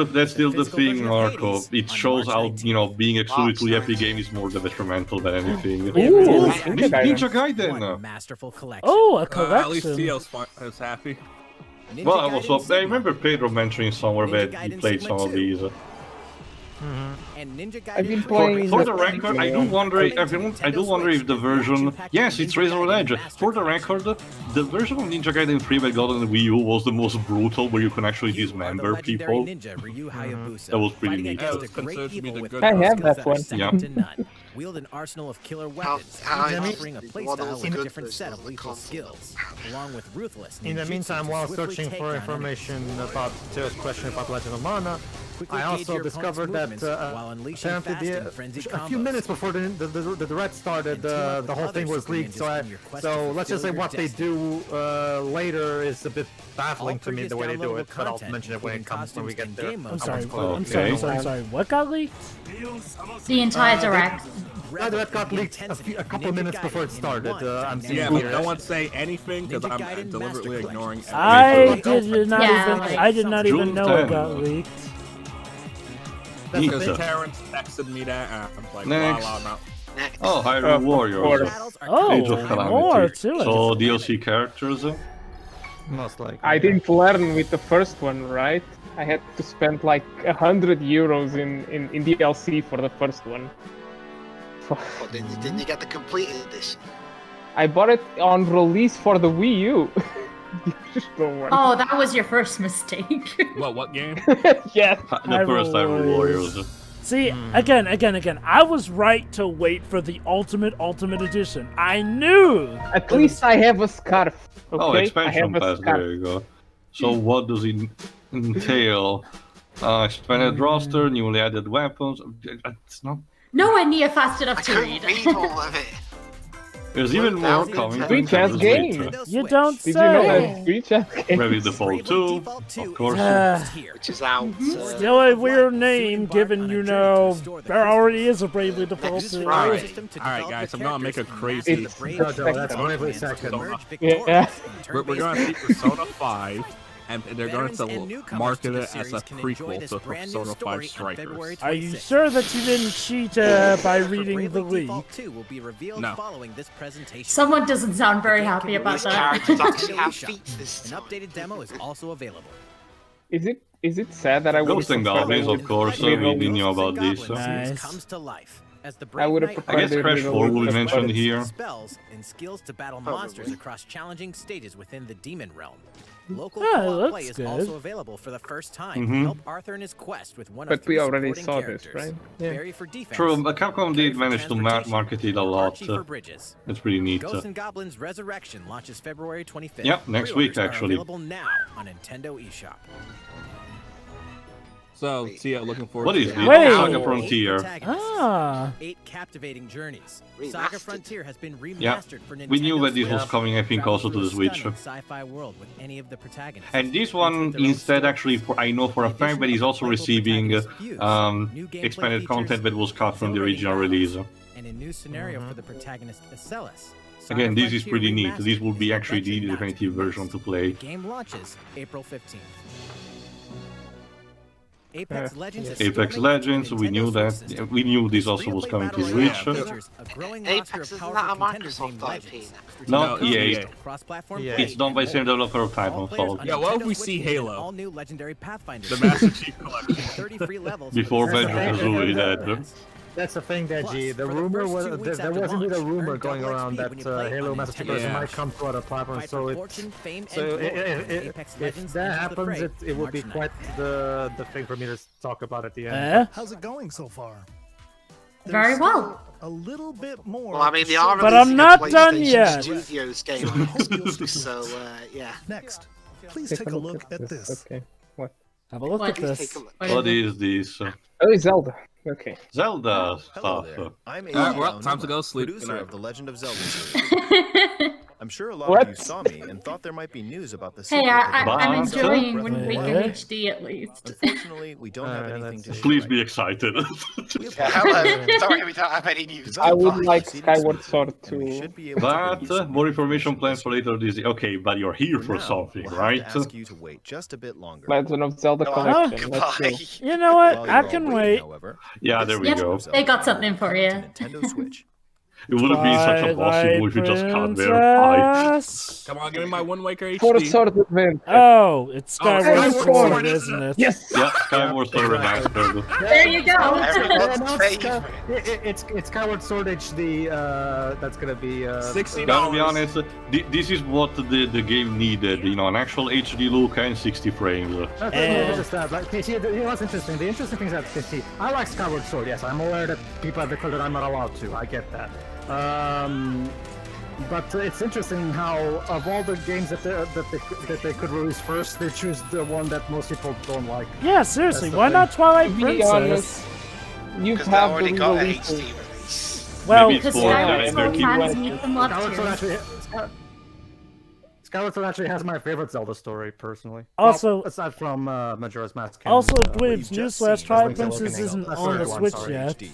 the thing, Marco. It shows how being exclusive to the Epic game is more detrimental than anything. Ooh, Ninja Gaiden. Masterful collection. Oh, a At least collection. Theo's is happy. Well, I remember Pedro mentioning somewhere that he played some of these. And Ninja I've been Gaiden playing For the record, I do wonder if the version. Yes, it's Razor's Edge. For the record, the version of Ninja Gaiden 3 that got on the Wii U was the most brutal, where you can actually dismember people. That was pretty neat. Against a great evil with I have that skills one. are second to none. Wield an arsenal of killer weapons, offering a playstyle with a different set of lethal skills, along with ruthless. In the ninjutsu meantime, to while swiftly searching take for down information about Teo's question about Legend of Mana, Quickly I gauge also your discovered opponent's that movements while unleashing apparently fast and frenzied a few combos. minutes before the direct started, the whole thing was leaked. So let's just say what they do later is a bit baffling to me the way they do it. But I'll mention it when we get there. I'm sorry, Okay. I'm sorry. What got leaked? The entire direct. That got leaked a couple minutes before it started. I'm seeing Yeah, but here. no one say anything because I'm deliberately ignoring. I did not Yeah, even. like- I did not even June know 10. it got leaked. Because Neat. Terrence texted me that, and I'm like, Next. wow, no. Oh, Hyrule Warriors. Oh, Age of Calamity. more to it. So DLC characters. Most likely. I didn't learn with the first one, right? I had to spend like 100 euros in DLC for the first one. What, didn't you get the completed edition? I bought it on release for the Wii U. Just don't worry. Oh, that was your first mistake. What game? Yes. The first Hyrule Warriors. See, again, I was right to wait for the ultimate edition. I knew. At least I have a scarf. Okay? Oh, I expansion have a pass. scarf. There you go. So what does it entail? Expanded roster, newly added weapons. It's not. Nowhere near fast enough I to couldn't read. read all of it. There's even more coming. Free chess game. You don't Did you know say. that free chess game? Maybe Default 2, of course. Which is out. Still a weird name, given you know there already is a Bravely Default 2. Right. Alright, guys, I'm gonna make a crazy. Jojo, that's Bravely second. Yeah. We're gonna see Persona 5, and they're going to market it as a prequel to Persona 5 Strikers. Are you sure that you didn't cheat by reading the leak? No. Someone doesn't sound very happy about These that. characters actually have feet this An time. updated demo is also available. Is it sad that I would? Ghosts and Goblins, of course, we didn't know about this. Nice. Comes to life as the I would have Brave I guess preferred Crash 4 will be mentioned here. spells and skills to battle monsters across challenging stages within the demon realm. Local Ah, co-op looks play is good. also available for the first time to Mhm. help Arthur in his quest with one of But we three already supporting saw this, characters. right? Yeah. Barry for defense, True, but Capcom did manage to market it a lot. Archie for bridges. It's pretty neat. Ghosts and Goblins Resurrection launches February 25th. Yep, next week, Pre-orders are actually. Available now on Nintendo eShop. So, Tia, looking forward What to is it. this? Wait. Saga Frontier. Ah. 8 captivating journeys. Remastered. Saga Frontier has been remastered Yeah, for Nintendo we knew that this was Switch. coming, I think, Travel also to through the a Switch. stunning sci-fi world with any of the protagonists. And this Each one, with their own instead, story. actually, I know for a fact that he's also receiving New gameplay expanded features, content that was cut from the exhilarating original release. battles, and a new scenario for the protagonist Acellus. Saga Again, this is Frontier pretty neat. Remastered This will be is actually the adventure not to definitive be version missed. to play. The game launches April 15th. Apex Legends is Apex still making Legends, it we knew Nintendo that. Switch system. We knew this Free also was play coming to battle royale Switch. features a growing Apex roster of isn't powerful that a contenders Microsoft named IP Legends. No, No, EA. EA. Cross-platform Yeah. play It's done by same developer of all players Titanfall. on Yeah, what if Nintendo we Switch see will get Halo? all new legendary Pathfinder The skins, Master Chief Collection. 30 free levels Before for the Banjo-Kazooie dead. That's the thing, Deji. The for the rumor first was 2 weeks there after wasn't a launch, rumor earn going double around XP that when you play Halo on Master Chief Nintendo Yeah. might come to other platforms. Fight So for it, fortune, fame, so and glory. if Apex Legends that enters the happens, fray it would be March quite 9th. the thing for me to talk about at the end. Eh? How's it going so far? Very There's well. still A little bit more. Well, I mean, to they are show. But I'm releasing not a done PlayStation yet. Studios game So I on hope you'll Xbox, stick so with yeah. Next, please take a look at this. Okay. What? Have a look What? at Please this. take a look. What is this? Oh, Zelda. Okay. Zelda Hello stuff. there. I'm Well, time to go sleep. producer Good night. of the Legend of Zelda series. I'm sure a lot What? of you saw me and thought there might be news about the Hey, sequel to I'm The Legend of Zelda enjoying Breath Wind of the Waker Wild. HD at least. Unfortunately, we don't have anything to that's- share Please right be now. excited. Yeah, hello. Sorry, we don't have any news. I would Development like proceedings Skyward smoothly, Sword and we to. should be able to release But some more information information plans this for year. later this year. Okay, but you're here for now, something, we'll right? have to ask you to wait just a bit longer. Legend of Zelda Oh, Collection. Let's goodbye. go. You know what? While I you're all can waiting, wait. however, Yeah, there we Yep. go. They got something for you. Nintendo Switch. It would have been such a bossy Twilight move if you just cut there. Bye. Princess. Come on, give me my Wind Waker For HD. Sword Adventure. Oh, it's Skyward Skyward Sword, Sword. isn't it? Yes. Yeah, Skyward Sword Remastered. There you go. Everyone's favorite. It's Skyward Sword HD. That's gonna be. $60. Gotta be honest, this is what the game needed. You know, an actual HD look and 60 frames. Not just that. Like, see, you know what's interesting? The interesting thing is that see, I like Skyward Sword. Yes, I'm aware that people have declared that I'm not allowed to. I get that. But it's interesting how of all the games that they could release first, they choose the one that most people don't like. Yeah, seriously, That's the why thing. not Twilight To be Princess? honest, you Because they have already the got a release. HD release. Well, Maybe it's Because for Skyward they're Sword keeping- fans need some love Skyward Sword too. Skyward Sword actually has my favorite Zelda story, personally. Also- well, aside from Majora's Mask. and, Also, what Blibs, you've just newsflash, seen, Twilight Link's Princess Awakening. isn't That's on the third one, Switch sorry. yet. HD.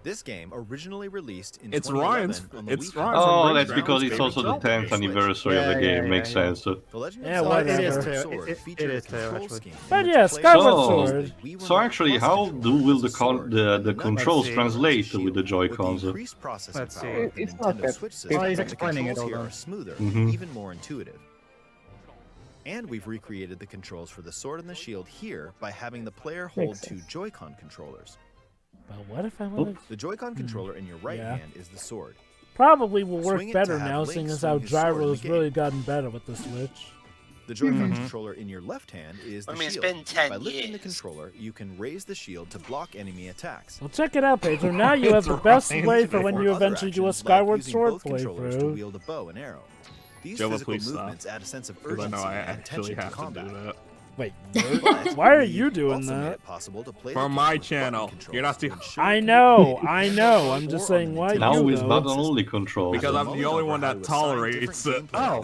This game originally released in It's 2011 Ryan's. on the It's Wii. Ryan's. Oh, and that's Brandon's because it's favorite also the Zelda 10th game. anniversary of the game. Makes sense. The Legend Yeah, of whatever. Zelda It is Skyward too. Sword It featured a is too, control actually. scheme in But which yeah, players Skyward So- Sword. used the Wii So Remote actually, Plus how technology will as a the sword. the controls see. translate with the With the Joy-Cons? increased processing Let's power see. of the It's not Nintendo that- Switch Well, system, he's the explaining it controls all here then. are smoother Mhm. and even more intuitive. And we've recreated the controls for the sword and the shield here by having the player hold Makes two sense. Joy-Con controllers. But what if I want to... The Joy-Con controller in your right Yeah. hand is the sword. Probably will work Swing it better to have now, Link seeing as swing how his sword in the gyro's game. really gotten better with the Switch. The Joy-Con controller in your left hand is the I mean, it's shield. been 10 By lifting the years. controller, you can raise the shield to block enemy attacks. Well, check it out, Pedro. Now you have the best way for when you eventually do a Skyward Sword controllers to playthrough. wield a bow and arrow. These Jova, physical please stop. movements add a sense of Because I urgency know I and actually tension to have to combat. do that. Wait, why are you doing that? For my channel. You're not the. I know. I'm just saying why Now you it's though. button only control. Because I'm the only one that tolerates it. Oh,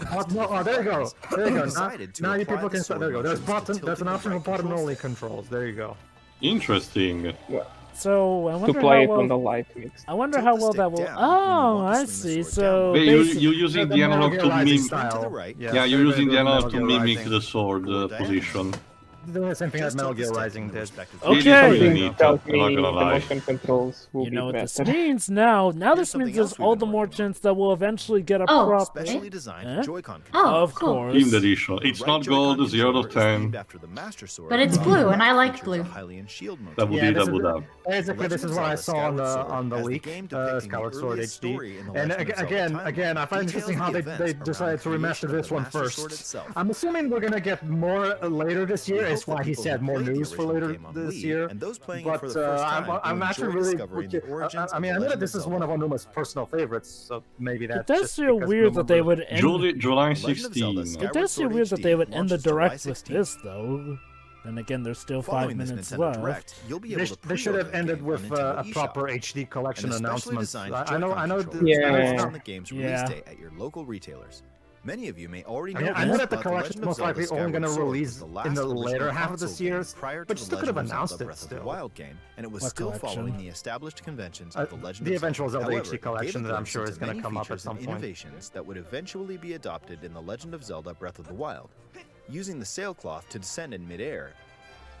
there you go. There you go. Now you people can start. There you go. There's an option for button only controls. There you go. Interesting. So I To wonder play how it well. on the live mix. I wonder how well that will. Oh, I see. So Wait, you're using the analog to mimic. Style. Yeah, you're using the analog to mimic the sword position. Doing the same thing that Metal Gear Rising did. Okay. Tells I'm not me gonna the lie. motion controls will You know be what this better. means now? Now this means there's all the more chance that we'll eventually get a Oh, proper. Specially designed Joy-Con Oh, Of cool. course. Team edition. It's not gold, 0 to 10. But it's blue, and I like blue. Double D, double dab. Basically, this is what I saw on the leak, Skyward Sword HD. And again, I find it interesting how they decided to remaster this one first. I'm assuming we're gonna get more later this year. Is why he said more news for later this year. But I'm actually really. I mean, I know that this is one of Onuma's personal favorites, so maybe that's. It does feel weird that they would end. July 16. It does feel weird that they would end the direct with this, though. Then again, there's still 5 minutes left. They should have ended with a proper HD collection announcement. I know. The game's release date at your local retailers. Many of you may already know. I know that the collection is most likely only going to release in the later half of this year, but you still could have announced it still. Wild game, and it was still following the established conventions of the Legend the of eventual Zelda However, HD collection it that I'm sure is glimpses going to many come up at features some and point. Innovations that would eventually be adopted in the Legend of Zelda: Breath of the Wild, using the sailcloth to descend in midair.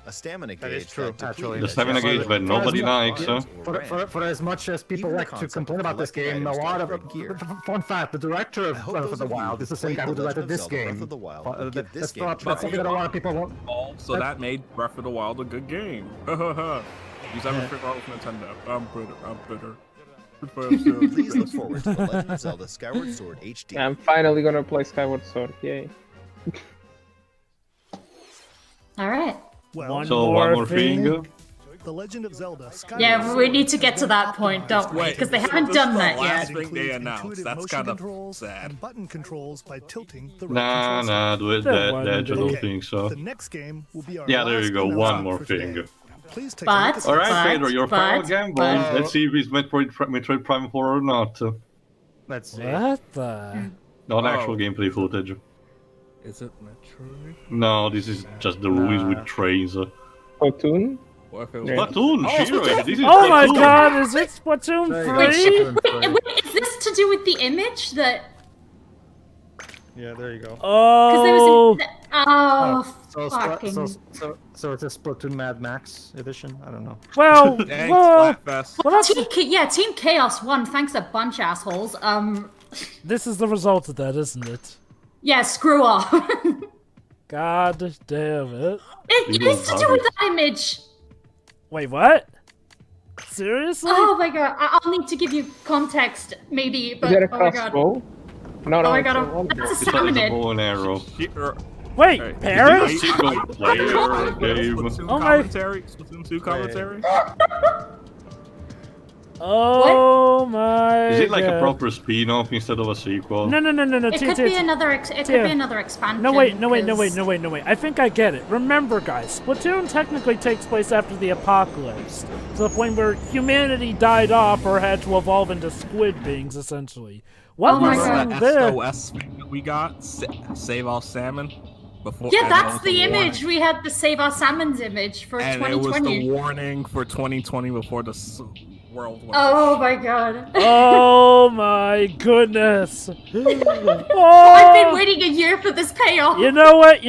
A stamina gauge. That is true, actually. The stamina gauge that nobody likes, huh? For as much as people like to complain about this game, a lot of fun fact: the director of Breath of the Wild is the same guy who directed this game. That's something that a lot of people won't. So that made Breath of the Wild a good game. Use ever figure out with Nintendo. I'm bitter. Please look forward to the Legend of Zelda: Skyward Sword HD. I'm finally gonna play Skyward Sword. Yay! All right. One more thing. The Legend of Zelda. Yeah, we need to get to that point, don't we? Because they haven't done that last yet. thing they announced. That's kind of sad. And button controls by tilting the Nah, I don't think so. The next game will be our Yeah, there you go. last One more thing. Please take But, All right, Pedro, your final gamble. Let's see if it's Metroid Prime 4 or not. Let's see. What the? Not actual gameplay footage. Is it Metroid? No, this is just the ruins with trains. Splatoon? Splatoon, Shiro, this is Oh my Splatoon. god, is it Splatoon 3? Wait, is this to do with the image that? Yeah, there you go. Oh. Fucking. So it's a Splatoon Mad Max edition? I don't know. Well, Team Chaos won. Thanks a bunch, assholes. This is the result of that, isn't it? Yeah, screw off. God damn it. It is to do with that image. Wait, what? Seriously? Oh my god, I'll need to give you context, maybe, but Is that a oh my god. crossbow? No, Oh my it's god, that's a It's a salmon. bow and arrow. Wait, Paris? Is it a single player game? Oh my... Splatoon 2 commentary? Oh my Is it like god. a proper spin-off instead of a sequel? No. It could be another. It could be another expansion. No wait. 'cause- I think I get it. Remember, guys, Splatoon technically takes place after the apocalypse, to the point where humanity died off or had to evolve into squid beings, essentially. What Oh my was God. in there? SOS that we got? Save all salmon? Before, Yeah, and that's also the warning. image. We had the Save Our Salmons image for And it was 2020. the warning for 2020 before the world went. Oh my god. Oh my goodness. I've been waiting a year for this payoff. You know what?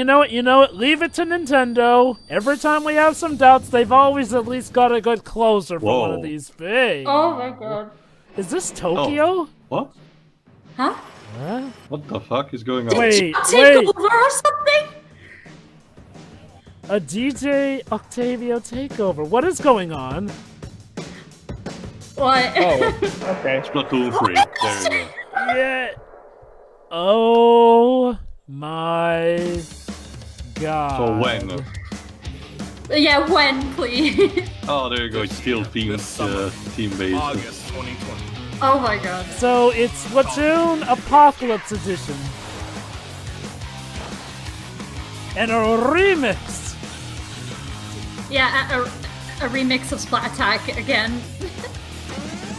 Leave it to Nintendo. Every time we have some doubts, they've always at least got a good closer for one of these things. Oh my god. Is this Tokyo? What? Huh? What the fuck is going on? Wait. Take over or something? A DJ Octavio takeover. What is going on? What? Oh, okay. Splatoon 3. There you go. Yeah. Oh my god. So when? Yeah, when, please? Oh, there you go. It's still team-based. August 2020. Oh my god. So it's Splatoon Apocalypse Edition. And a remix! Yeah, a remix of Splat Attack again.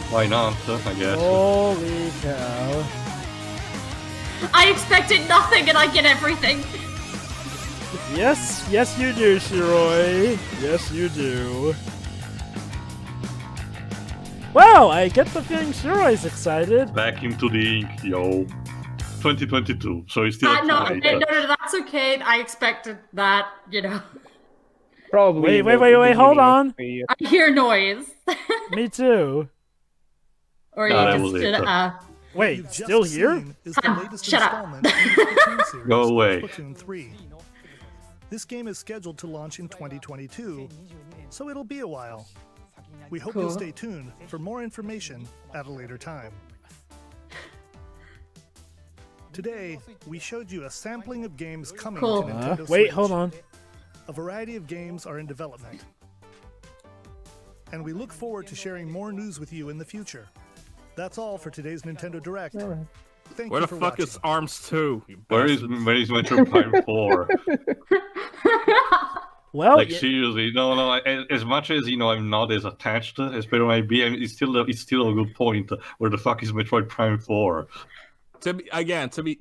Why not, I guess. Holy cow. I expected nothing and I get everything. Yes, yes you do, Shiroi. Yes you do. Well, I get the feeling Shiroi's excited. Back into the ink, yo. 2022, so it's still No, excited. no, that's okay. I expected that, you know. Probably. Wait, hold on. I hear noise. Me too. Or No, that you was just it, did Wait, still here? Is the latest shut up. installment in the Splatoon series, Go away. Splatoon 3. This game is scheduled to launch in 2022, so it'll be a while. We hope you'll stay tuned for more information at a later time. Today, we showed you a sampling of games coming to Nintendo Switch. Wait, hold on. A variety of games are in development. And we look forward to sharing more news with you in the future. That's all for today's Nintendo Direct. Thank Where you the for fuck watching. is Arms 2? Where is Metroid Prime 4? Well, like seriously, no. As much as I'm not as attached as Pedro might be, it's still a good point. Where the fuck is Metroid Prime 4?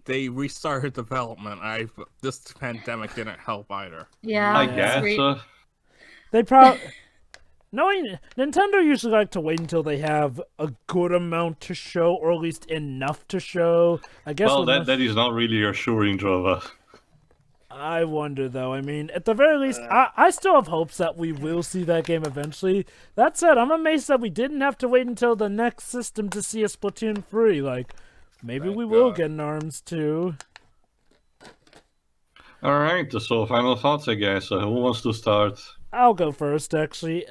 They restarted development. This pandemic didn't help either. Yeah, I guess. They probably. Knowing Nintendo usually like to wait until they have a good amount to show, or at least enough to show. I guess. Well, that is not really assuring, Jova. I wonder though. I mean, at the very least, I still have hopes that we will see that game eventually. That said, I'm amazed that we didn't have to wait until the next system to see a Splatoon 3. Like, maybe we will get an Arms too. All right. So final thoughts, I guess. Who wants to start? I'll go first, actually.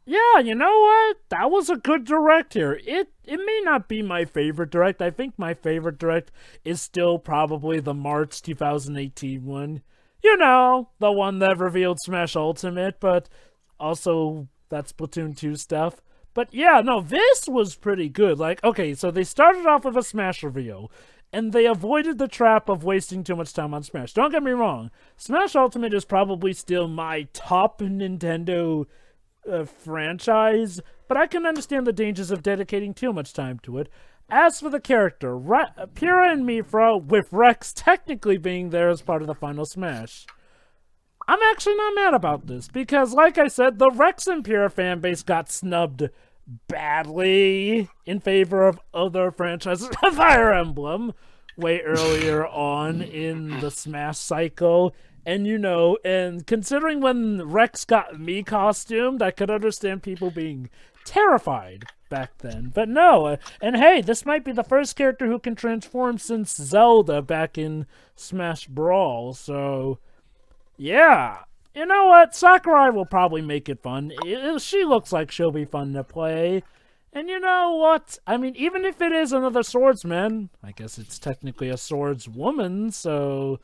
Yeah, you know what? That was a good direct here. It may not be my favorite direct. I think my favorite direct is still probably the March 2018 one. You know, the one that revealed Smash Ultimate, but also that Splatoon 2 stuff. But yeah, no, this was pretty good. Like, okay, so they started off with a Smash reveal, and they avoided the trap of wasting too much time on Smash. Don't get me wrong. Smash Ultimate is probably still my top Nintendo franchise, but I can understand the dangers of dedicating too much time to it. As for the character, Pyrrha and Mifra, with Rex technically being there as part of the final Smash. I'm actually not mad about this, because like I said, the Rex and Pyrrha fanbase got snubbed badly in favor of other franchises. Fire Emblem way earlier on in the Smash cycle. And and considering when Rex got me costumed, I could understand people being terrified back then. But no, and hey, this might be the first character who can transform since Zelda back in Smash Brawl, so yeah. You know what? Sakurai will probably make it fun. She looks like she'll be fun to play. And you know what? I mean, even if it is another swordsman, I guess it's technically a swordswoman, so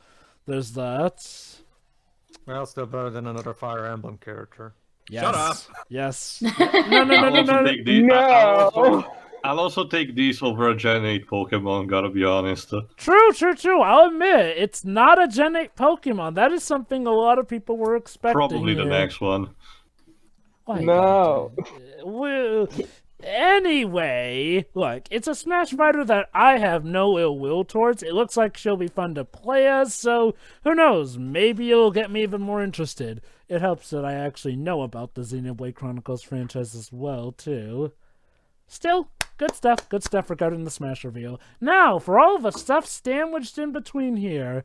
there's that. Well, still better than another Fire Emblem character. Yes. Shut up. Yes. No. I'll also take these over a Gen 8 Pokemon, gotta be honest. True. I'll admit, it's not a Gen 8 Pokemon. That is something a lot of people were expecting. Probably the next one. No. Well, anyway, look, it's a Smash fighter that I have no ill will towards. It looks like she'll be fun to play as, so who knows? Maybe it'll get me even more interested. It helps that I actually know about the Xenoblade Chronicles franchise as well, too. Still, good stuff regarding the Smash reveal. Now, for all the stuff sandwiched in between here,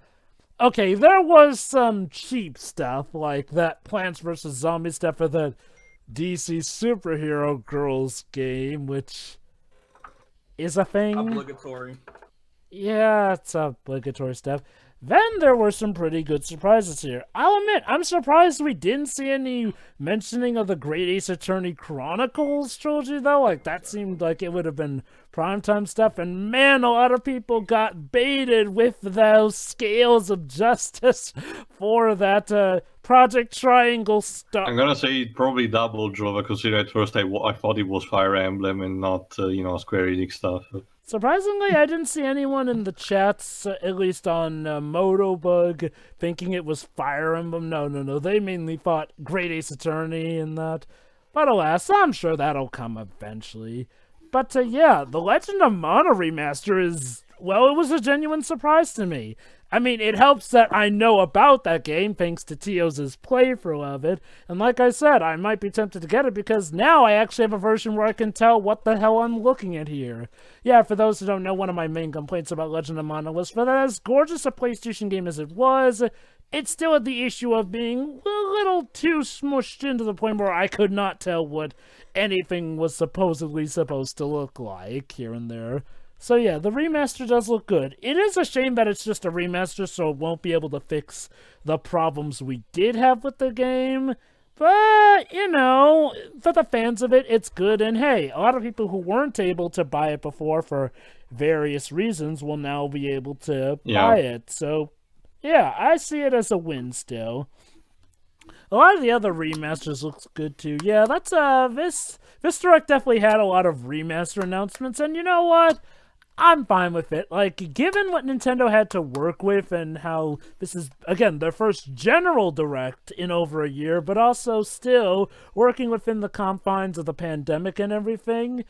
okay, there was some cheap stuff, like that Plants vs. Zombies stuff for the DC Superhero Girls game, which is a thing. Obligatory. Yeah, it's obligatory stuff. Then there were some pretty good surprises here. I'll admit, I'm surprised we didn't see any mentioning of the Great Ace Attorney Chronicles trilogy, though. Like, that seemed like it would have been primetime stuff. And man, a lot of people got baited with those Scales of Justice for that Project Triangle stuff. I'm gonna say probably double Jova, considering at first I thought it was Fire Emblem and not, Square Enix stuff. Surprisingly, I didn't see anyone in the chats, at least on Motobug, thinking it was Fire Emblem. No. They mainly thought Great Ace Attorney and that. But alas, I'm sure that'll come eventually. But yeah, the Legend of Mana remaster is, well, it was a genuine surprise to me. I mean, it helps that I know about that game thanks to Teos' playthrough of it, and like I said, I might be tempted to get it because now I actually have a version where I can tell what the hell I'm looking at here. Yeah, for those who don't know, one of my main complaints about Legend of Mana was for that as gorgeous a PlayStation game as it was, it still had the issue of being a little too smushed into the point where I could not tell what anything was supposedly supposed to look like here and there. So yeah, the remaster does look good. It is a shame that it's just a remaster, so it won't be able to fix the problems we did have with the game. But, you know, for the fans of it, it's good. And hey, a lot of people who weren't able to buy it before for various reasons will now be able to buy it. So yeah, I see it as a win still. A lot of the other remasters looks good too. Yeah, that's this Direct definitely had a lot of remaster announcements, and you know what? I'm fine with it. Like, given what Nintendo had to work with and how this is, again, their first general Direct in over a year, but also still working within the confines of the pandemic and everything,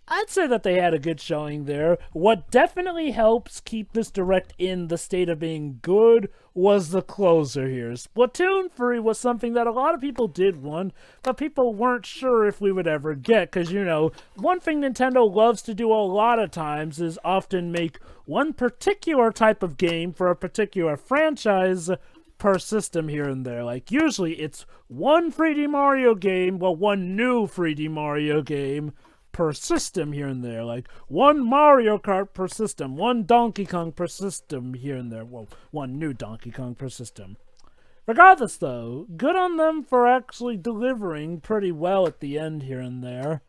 I'd say that they had a good showing there. What definitely helps keep this Direct in the state of being good was the closer here. Splatoon 3 was something that a lot of people did want, but people weren't sure if we would ever get, because, you know, one thing Nintendo loves to do a lot of times is often make one particular type of game for a particular franchise per system here and there. Like, usually it's one 3D Mario game, well, one new 3D Mario game per system here and there, like one Mario Kart per system, one Donkey Kong per system here and there, well, one new Donkey Kong per system. Regardless though, good on them for actually delivering pretty well at the end here and there.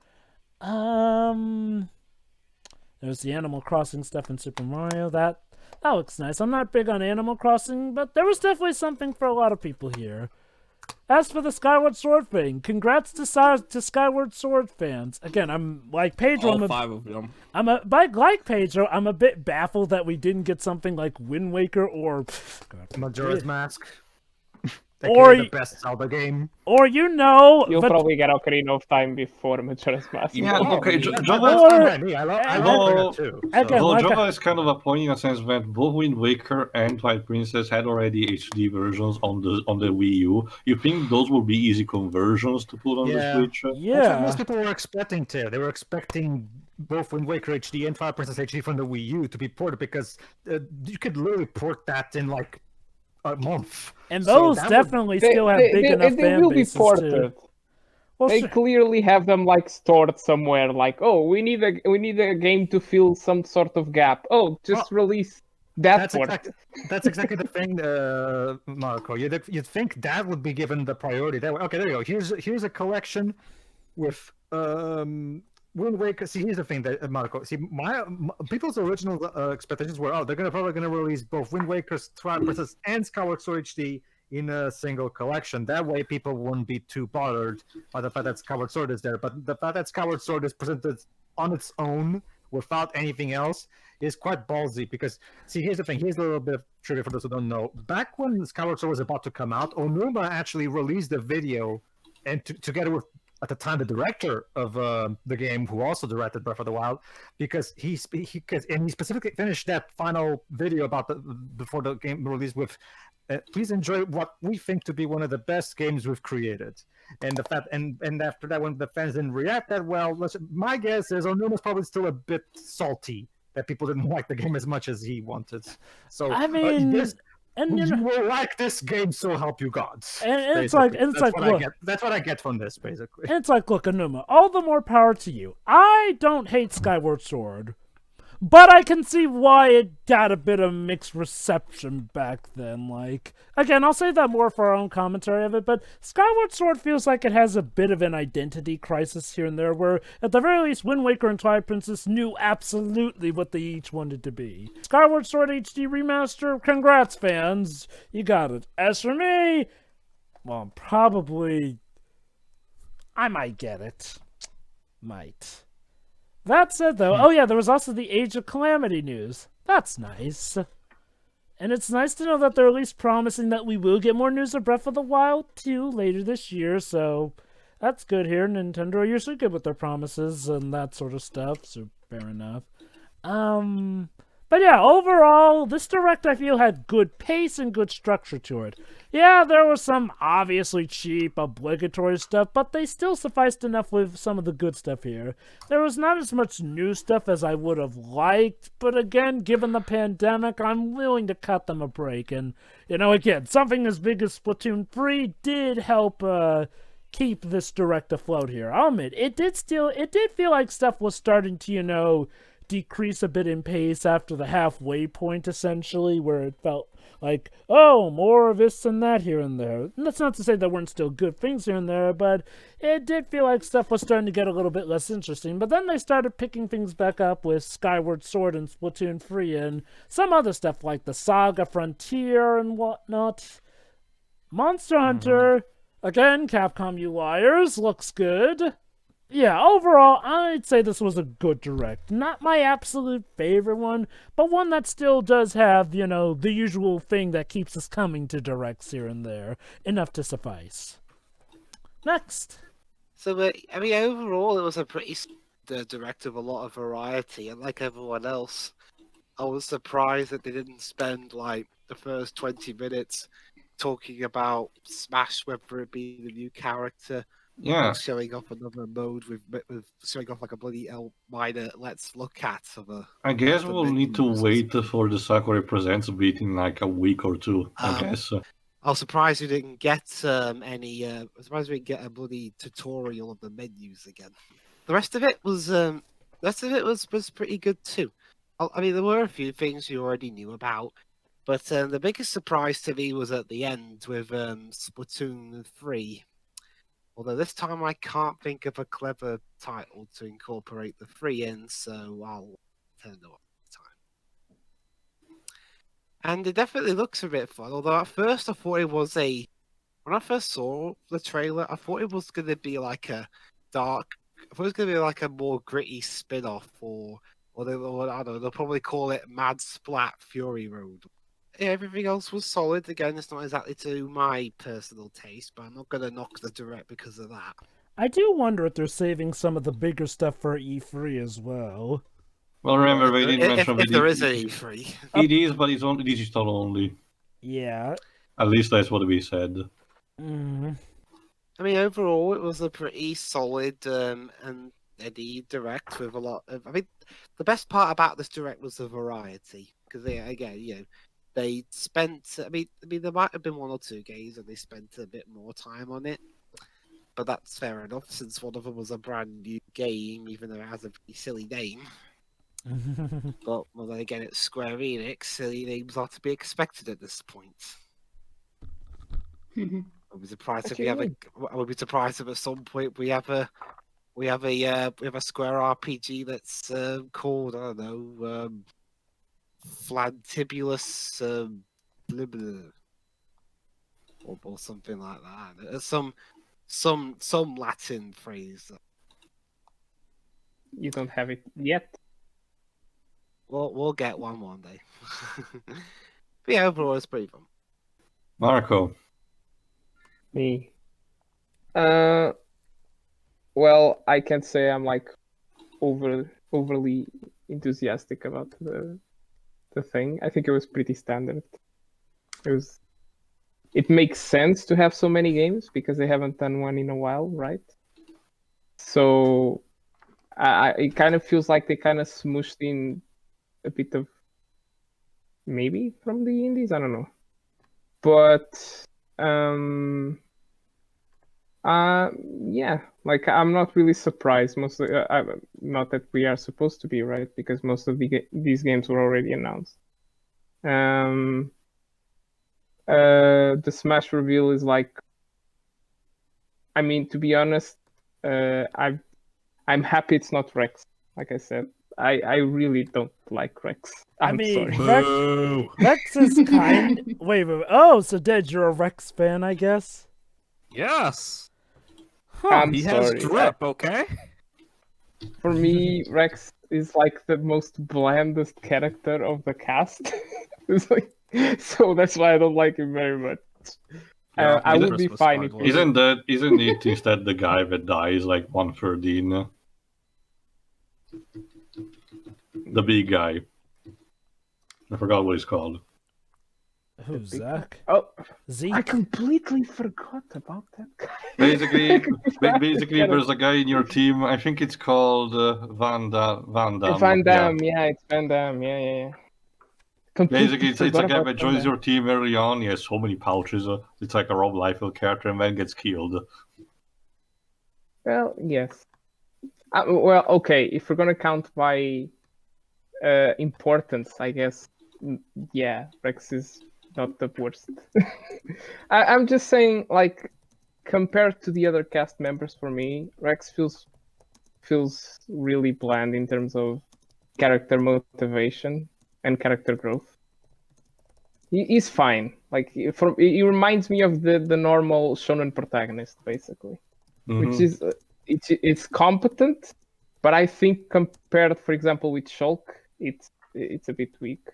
There's the Animal Crossing stuff in Super Mario, that looks nice. I'm not big on Animal Crossing, but there was definitely something for a lot of people here. As for the Skyward Sword thing, congrats to Skyward Sword fans. Again, I'm like Pedro. All five of them. Like Pedro, I'm a bit baffled that we didn't get something like Wind Waker or Majora's Mask. Or the best Zelda game. Or you know, you'll probably get Ocarina of Time before Majora's Mask. Yeah, okay. Java is kind of a point in a sense that both Wind Waker and Twilight Princess had already HD versions on the Wii U. You think those would be easy conversions to put on the Switch? That's what most people were expecting to. They were expecting both Wind Waker HD and Twilight Princess HD from the Wii U to be ported because you could literally port that in like a month. And those definitely still have big enough fan bases too. Well, they clearly have them like stored somewhere. Like, oh, we need a game to fill some sort of gap. Oh, just release that port. That's exactly the thing, Marco. You'd think that would be given the priority. Okay, there you go. Here's a collection with Wind Waker. See, here's the thing, that Marco. See, my people's original expectations were, they're probably gonna release both Wind Waker's Twilight Princess and Skyward Sword HD in a single collection. That way, people wouldn't be too bothered by the fact that Skyward Sword is there. But the fact that Skyward Sword is presented on its own without anything else is quite ballsy. Because, see, here's the thing. Here's a little bit of trivia for those who don't know. Back when Skyward Sword was about to come out, Onuma actually released a video, and together with, at the time, the director of the game, who also directed Breath of the Wild, because he specifically finished that final video about before the game release with, please enjoy what we think to be one of the best games we've created. And the fact, and after that, when the fans didn't react that well, my guess is Onuma's probably still a bit salty that people didn't like the game as much as he wanted. So I mean. And you will like this game, so help you gods. And it's like, look, that's what I get from this, basically. And it's like, look, Onuma, all the more power to you. I don't hate Skyward Sword, but I can see why it got a bit of mixed reception back then. Like, again, I'll say that more for our own commentary of it, but Skyward Sword feels like it has a bit of an identity crisis here and there, where at the very least, Wind Waker and Twilight Princess knew absolutely what they each wanted to be. Skyward Sword HD Remaster, congrats, fans. You got it. As for me, well, probably, I might get it. Might. That said, though, oh yeah, there was also the Age of Calamity news. That's nice. And it's nice to know that they're at least promising that we will get more news of Breath of the Wild 2 later this year, so that's good here. Nintendo are usually good with their promises and that sort of stuff, so fair enough. But yeah, overall, this Direct, I feel, had good pace and good structure to it. Yeah, there was some obviously cheap, obligatory stuff, but they still sufficed enough with some of the good stuff here. There was not as much new stuff as I would have liked, but again, given the pandemic, I'm willing to cut them a break. And, you know, again, something as big as Splatoon 3 did help keep this Direct afloat here. I'll admit, it did feel like stuff was starting to, you know, decrease a bit in pace after the halfway point, essentially, where it felt like, oh, more of this and that here and there. And that's not to say there weren't still good things here and there, but it did feel like stuff was starting to get a little bit less interesting. But then they started picking things back up with Skyward Sword and Splatoon 3 and some other stuff like the Saga Frontier and whatnot. Monster Hunter, again, Capcom, you liars, looks good. Yeah, overall, I'd say this was a good Direct. Not my absolute favorite one, but one that still does have, you know, the usual thing that keeps us coming to Directs here and there. Enough to suffice. Next. So, I mean, overall, it was a pretty Direct with a lot of variety, and like everyone else, I was surprised that they didn't spend, like, the first 20 minutes talking about Smash, whether it be the new character, Yeah. showing off another mode with showing off like a bloody minor let's look at of a. I guess we'll need to wait for the Sakurai Presents bit in like a week or two, I guess. I was surprised we didn't get any. I was surprised we didn't get a bloody tutorial of the menus again. The rest of it was pretty good too. I mean, there were a few things you already knew about, but the biggest surprise to me was at the end with Splatoon 3. Although this time I can't think of a clever title to incorporate the 3 in, so I'll turn it off this time. And it definitely looks a bit fun, although at first I thought it was when I first saw the trailer, I thought it was going to be like a I thought it was going to be like a more gritty spin-off, or I don't know, they'll probably call it Mad Splat Fury Road. Yeah, everything else was solid. Again, it's not exactly to my personal taste, but I'm not going to knock the Direct because of that. I do wonder if they're saving some of the bigger stuff for E3 as well. Well, remember, they didn't mention if there is an E3. It is, but it's only digital only. Yeah. At least that's what we said. Mm. I mean, overall, it was a pretty solid and steady Direct with a lot of. I mean, the best part about this Direct was the variety, because again, you know, they spent. I mean, there might have been one or two games, and they spent a bit more time on it. But that's fair enough, since one of them was a brand new game, even though it has a pretty silly name. But well, then again, it's Square Enix. Silly names are to be expected at this point. I'll be surprised if I would be surprised if at some point we have a Square RPG that's called, I don't know, Flantibulus or something like that. Some Latin phrase. You don't have it yet. We'll get one day. But yeah, overall it's pretty fun. Marco. Me. Well, I can't say I'm like overly enthusiastic about the thing. I think it was pretty standard. It makes sense to have so many games because they haven't done one in a while, right? So it kind of feels like they kind of smooshed in a bit of maybe from the indies. I don't know, but yeah, like I'm not really surprised. Mostly, not that we are supposed to be, right? Because most of these games were already announced. The Smash reveal is like, I mean, to be honest, I'm happy it's not Rex. Like I said, I really don't like Rex. I'm sorry. Rex is kind. Wait. Oh, so Dej, you're a Rex fan, I guess. Yes. Huh. He has drip, okay? For me, Rex is like the most blandest character of the cast. It's like, so that's why I don't like him very much. I would be fine if Isn't it instead the guy that dies like 113? The big guy. I forgot what he's called. Who's Zach? Oh, Zeke? I completely forgot about that guy. Basically, there's a guy in your team. I think it's called Van Damme. Van Damme, yeah, it's Van Damme, yeah. Basically, it's a guy that joins your team early on. He has so many pouches. It's like a Rob Liefeld character, and then gets killed. Well, yes. Well, okay. If we're gonna count by importance, I guess, yeah, Rex is not the worst. I'm just saying, like, compared to the other cast members, for me, Rex feels really bland in terms of character motivation and character growth. He's fine. Like, he reminds me of the normal shonen protagonist, basically, which is it's competent, but I think compared, for example, with Shulk, it's a bit weak.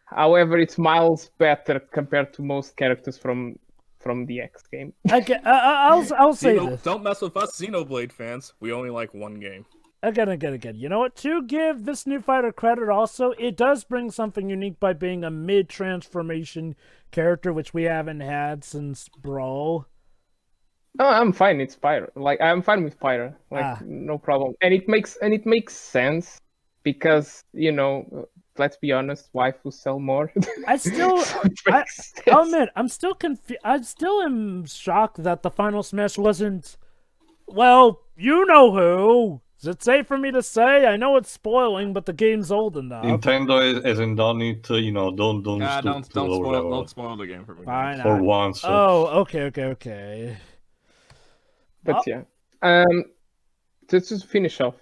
However, it's miles better compared to most characters from the X game. I'll say this. Don't mess with us Xenoblade fans. We only like one game. Again. You know what? To give this new fighter credit also, it does bring something unique by being a mid-transformation character, which we haven't had since Brawl. Oh, I'm fine. It's Pyro. Like, I'm fine with Pyro. Like, no problem. And it makes sense because, you know, let's be honest, waifus sell more. Oh man, I'm still confused. I still am shocked that the Final Smash wasn't. Well, you know who. Is it safe for me to say? I know it's spoiling, but the game's old enough. Nintendo hasn't done it. You know, don't spoil the game for me. Fine. For once. Oh, okay. But yeah, just finish off.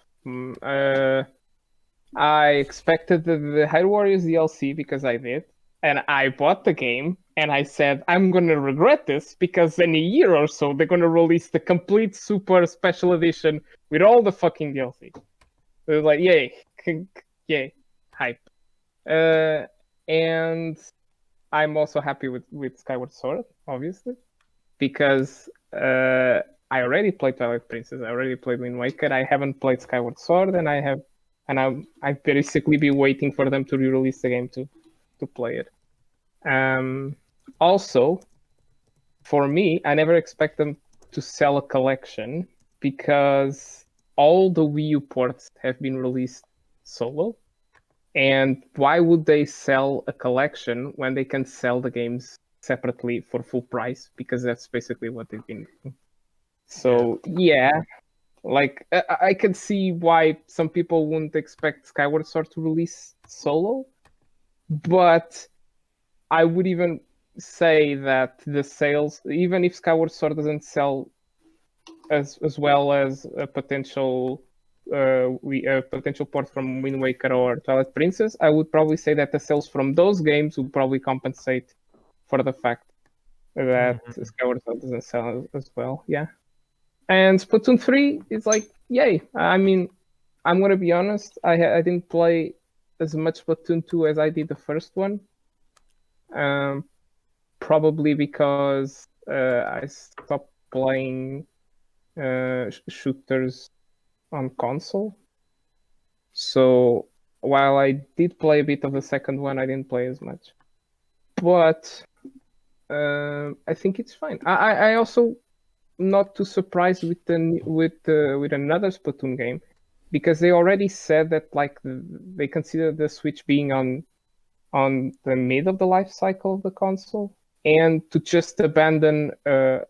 I expected the Hyrule Warriors DLC because I did, and I bought the game, and I said I'm gonna regret this because in a year or so they're gonna release the complete super special edition with all the fucking DLC. It was like, yay, hype. And I'm also happy with Skyward Sword, obviously, because I already played Twilight Princess, I already played Wind Waker, I haven't played Skyward Sword, and I've basically been waiting for them to re-release the game to play it. Also, for me, I never expect them to sell a collection because all the Wii U ports have been released solo. And why would they sell a collection when they can sell the games separately for full price? Because that's basically what they've been doing. So, yeah. Like, I can see why some people wouldn't expect Skyward Sword to release solo, but I would even say that the sales, even if Skyward Sword doesn't sell as well as a potential port from Wind Waker or Twilight Princess, I would probably say that the sales from those games would probably compensate for the fact that Skyward Sword doesn't sell as well. Yeah. And Splatoon 3 is like, yay. I mean, I'm going to be honest, I didn't play as much Splatoon 2 as I did the first one. Probably because I stopped playing shooters on console. So while I did play a bit of the second one, I didn't play as much. But I think it's fine. I also not too surprised with another Splatoon game, because they already said that like they consider the Switch being on the mid of the life cycle of the console, and to just abandon a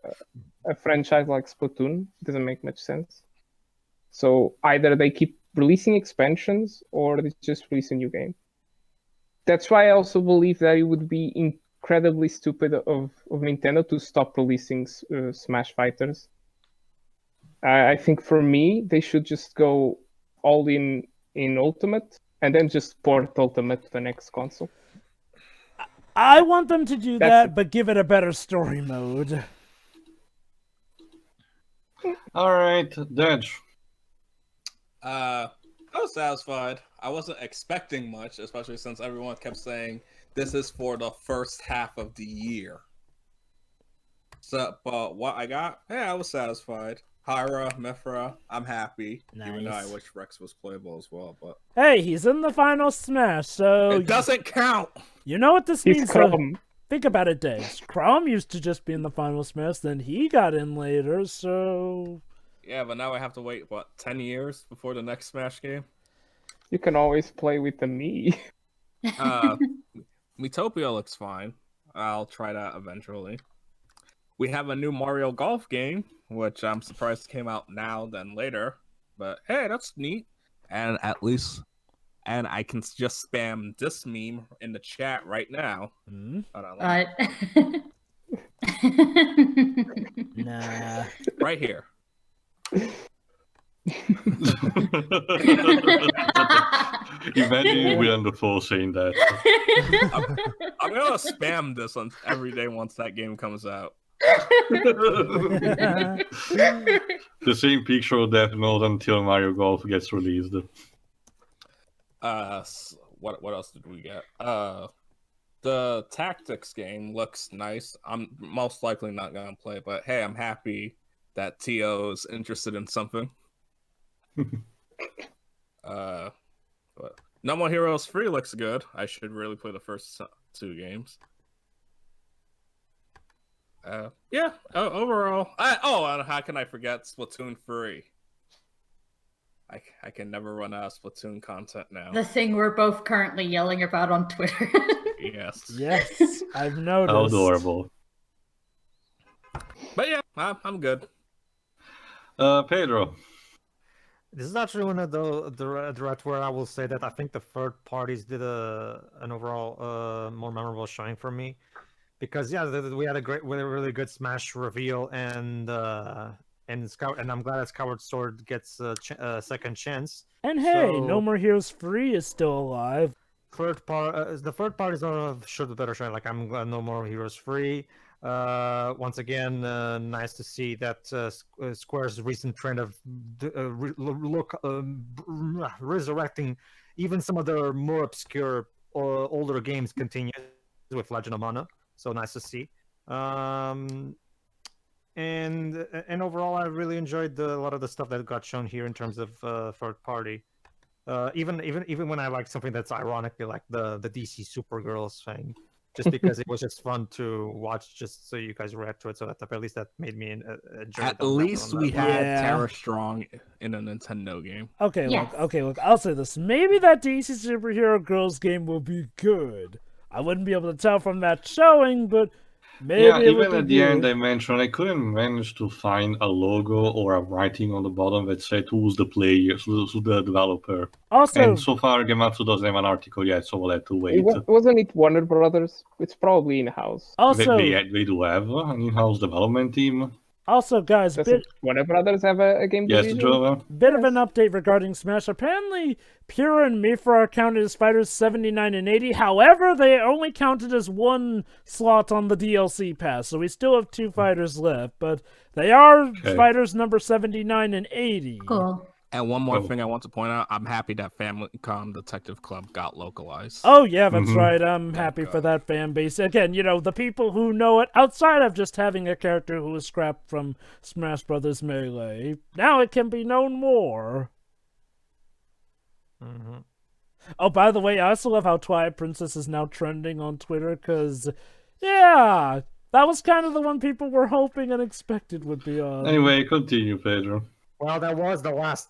franchise like Splatoon doesn't make much sense. So either they keep releasing expansions or they just release a new game. That's why I also believe that it would be incredibly stupid of Nintendo to stop releasing Smash Fighters. I think for me, they should just go all in Ultimate and then just port Ultimate to the next console. I want them to do that, but give it a better story mode. All right, Dej. I was satisfied. I wasn't expecting much, especially since everyone kept saying this is for the first half of the year. So, but what I got, I was satisfied. Hyra, Mithra, I'm happy. Even though I Nice. wish Rex was playable as well, but Hey, he's in the final smash, so it doesn't count. You know what this He's means? Chrome. Think about it, Dave. Chrome used to just be in the final smash, then he got in later, so Yeah, but now I have to wait, 10 years before the next Smash game? You can always play with the me. Metopia looks fine. I'll try that eventually. We have a new Mario Golf game, which I'm surprised came out now than later. But hey, that's neat. And at least, and I can just spam this meme in the chat right now. Nah. Right here. Imagine we're on the floor saying that. I'm gonna spam this on every day once that game comes out. The same picture of Death Note until Mario Golf gets released. What else did we get? The tactics game looks nice. I'm most likely not gonna play, but hey, I'm happy that T.O.'s interested in something. But No More Heroes Free looks good. I should really play the first 2 games. Overall, and how can I forget Splatoon 3? I can never run out of Splatoon content now. The thing we're both currently yelling about on Twitter. Yes. Yes, I've noticed. How adorable. But yeah, I'm good. Pedro. This is actually one of the right where I will say that I think the third parties did an overall more memorable showing for me, because we had a really good Smash reveal, and I'm glad that Skyward Sword gets a second chance. And hey, No More Heroes Free is still alive. The third parties showed the better showing. Like, I'm glad No More Heroes Free. Once again, nice to see that Square's recent trend of resurrecting even some of their more obscure or older games continues with Legend of Mana. So nice to see. And overall, I really enjoyed a lot of the stuff that got shown here in terms of third party. Even when I like something that's ironically like the DC Supergirls thing. Just because it was just fun to watch, just so you guys react to it. So at least that made me enjoy it. At least we had Tara Strong in a Nintendo game. Okay, look, I'll say this. Maybe that DC Superhero Girls game will be good. I wouldn't be able to tell from that showing, but maybe it would even be at the end good. I mentioned I couldn't manage to find a logo or a writing on the bottom that said who's the player, who's the developer. Also, and so far Gematsu doesn't have an article yet, so we'll have to wait. Wasn't it Warner Brothers? It's probably in-house. Also, they do have an in-house development team. Also, guys, Warner Brothers have a game division? Bit of an update regarding Smash. Apparently, Pyrrha and Mithra are counted as fighters 79 and 80. However, they are only counted as 1 slot on the DLC pass, so we still have 2 fighters left. But they are fighters number 79 and 80. Cool. And one more thing I want to point out, I'm happy that Famicom Detective Club got localized. Oh, yeah, that's right. I'm happy for that fan base. Again, the people who know it outside of just having a character who was scrapped from Smash Brothers Melee. Now it can be known more. Mm-hmm. Oh, by the way, I also love how Twilight Princess is now trending on Twitter, because, that was kind of the one people were hoping and expected would be on. Anyway, continue, Pedro. Well, that was the last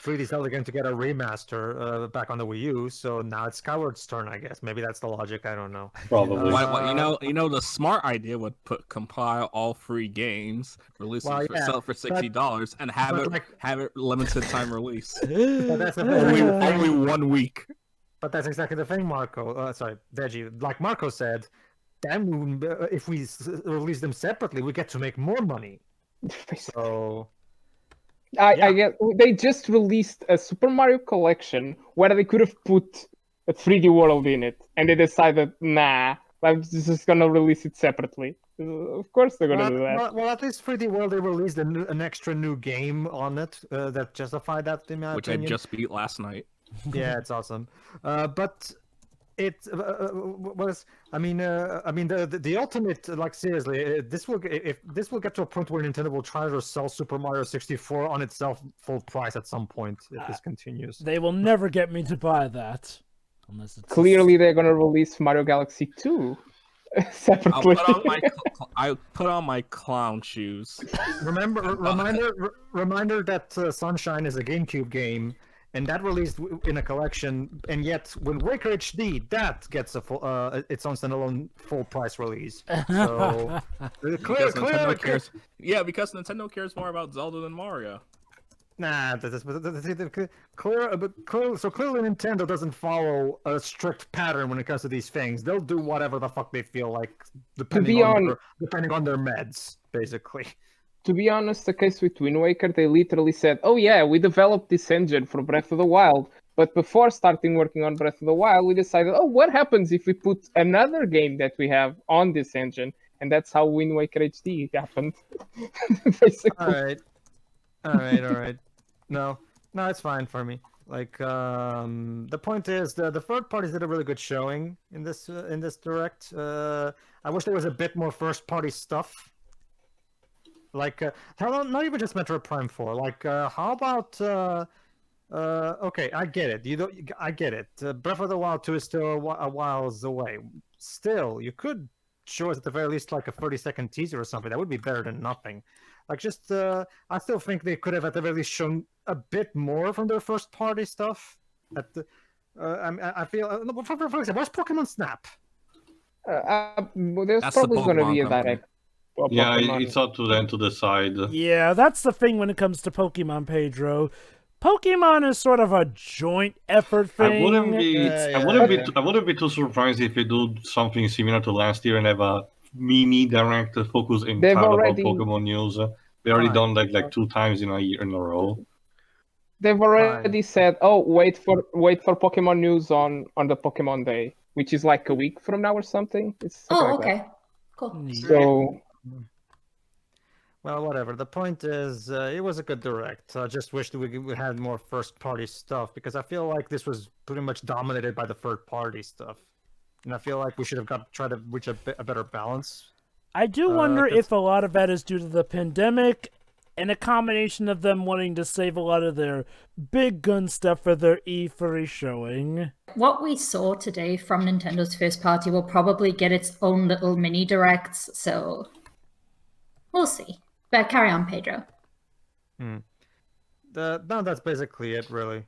3D Zelda game to get a remaster back on the Wii U, so now it's Skyward's turn, I guess. Maybe that's the logic. I don't know. Probably. The smart idea would compile all 3 games, release them sell for $60, and have it limited time release. But that's only 1 week. But that's exactly the thing, Marco. Deji. Like Marco said, then if we release them separately, we get to make more money. So. I get they just released a Super Mario Collection where they could have put a 3D world in it, and they decided, nah, I'm just gonna release it separately. Of course they're gonna do that. Well, at least 3D World, they released an extra new game on it that justified that, in my Which opinion. I just beat last night. Yeah, it's awesome. But it was. I mean, the ultimate. Like seriously, this will get to a point where Nintendo will try to sell Super Mario 64 on itself full price at some point if this continues. They will never get me to buy that. Unless it's Clearly, they're gonna release Mario Galaxy 2 separately. I put on my clown shoes. Reminder that Sunshine is a GameCube game, and that released in a collection. And yet, Wind Waker HD, that gets a full, its own standalone full price release. So because Nintendo cares more about Zelda than Mario. Nah, clearly Nintendo doesn't follow a strict pattern when it comes to these things. They'll do whatever the fuck they feel like, depending on their meds, basically. To be honest, the case with Wind Waker, they literally said, "Oh yeah, we developed this engine for Breath of the Wild, but before starting working on Breath of the Wild, we decided, oh, what happens if we put another game that we have on this engine?" And that's how Wind Waker HD happened. Basically. All right. No, it's fine for me. Like, the point is, the third parties did a really good showing in this direct. I wish there was a bit more first party stuff. Like, not even just Metroid Prime 4. Like, how about? Okay, I get it. I get it. Breath of the Wild 2 is still a whiles away. Still, you could show us at the very least like a 30-second teaser or something. That would be better than nothing. Like, just, I still think they could have at the very least shown a bit more from their first party stuff. I feel, for example, where's Pokemon Snap? There's probably going to be a direct. Yeah, it's up to them to decide. Yeah, that's the thing when it comes to Pokemon, Pedro. Pokemon is sort of a joint effort thing. I wouldn't be too surprised if they do something similar to last year and have a mini direct focus entirely on Pokemon news. They already done like 2 times in a year in a row. They've already said, "Oh, wait for Pokemon news on the Pokemon Day," which is like a week from now or something. It's okay, cool. So, well, whatever. The point is, it was a good direct. I just wish that we had more first-party stuff because I feel like this was pretty much dominated by the third-party stuff, and I feel like we should have tried to reach a better balance. I do wonder if a lot of that is due to the pandemic and a combination of them wanting to save a lot of their big gun stuff for their E3 showing. What we saw today from Nintendo's first party will probably get its own little mini directs, so we'll see. But carry on, Pedro. No, that's basically it, really.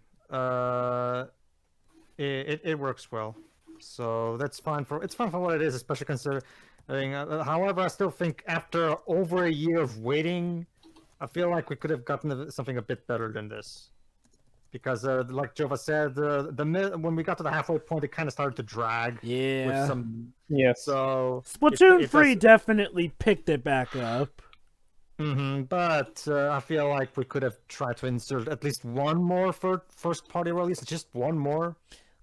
It works well, so that's fine for what it is, especially considering. However, I still think after over a year of waiting, I feel like we could have gotten something a bit better than this. Because, like Jova said, when we got to the halfway point, it kind of started to drag. Yeah. With some... Yes. So... Splatoon 3 definitely picked it back up. But I feel like we could have tried to insert at least one more first-party release. Just one more.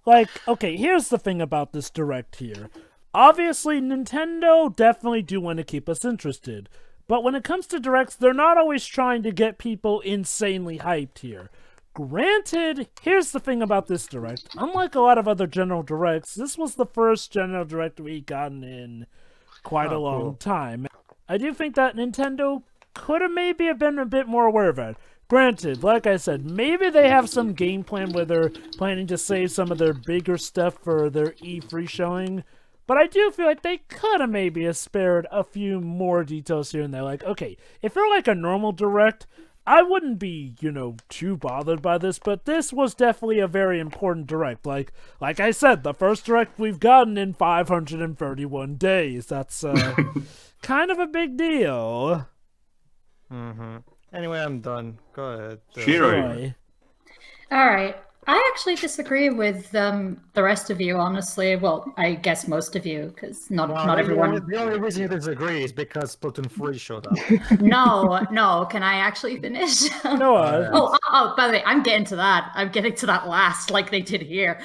Like, okay, here's the thing about this direct here. Obviously, Nintendo definitely do want to keep us interested. But when it comes to directs, they're not always trying to get people insanely hyped here. Granted, here's the thing about this direct. Unlike a lot of other general directs, this was the first general direct we've gotten in quite a long time. I do think that Nintendo could have maybe been a bit more aware of it. Granted, like I said, maybe they have some game plan where they're planning to save some of their bigger stuff for their E3 showing. But I do feel like they could have maybe spared a few more details here and there. Like, okay, if you're like a normal direct, I wouldn't be, too bothered by this, but this was definitely a very important direct. Like I said, the first direct we've gotten in 531 days. That's kind of a big deal. Anyway, I'm done. Go ahead. Shiro. All right. I actually disagree with the rest of you, honestly. Well, I guess most of you, because not everyone. The only reason you disagree is because Splatoon 3 showed up. No. Can I actually finish? No. Oh, by the way, I'm getting to that. I'm getting to that last, like they did here.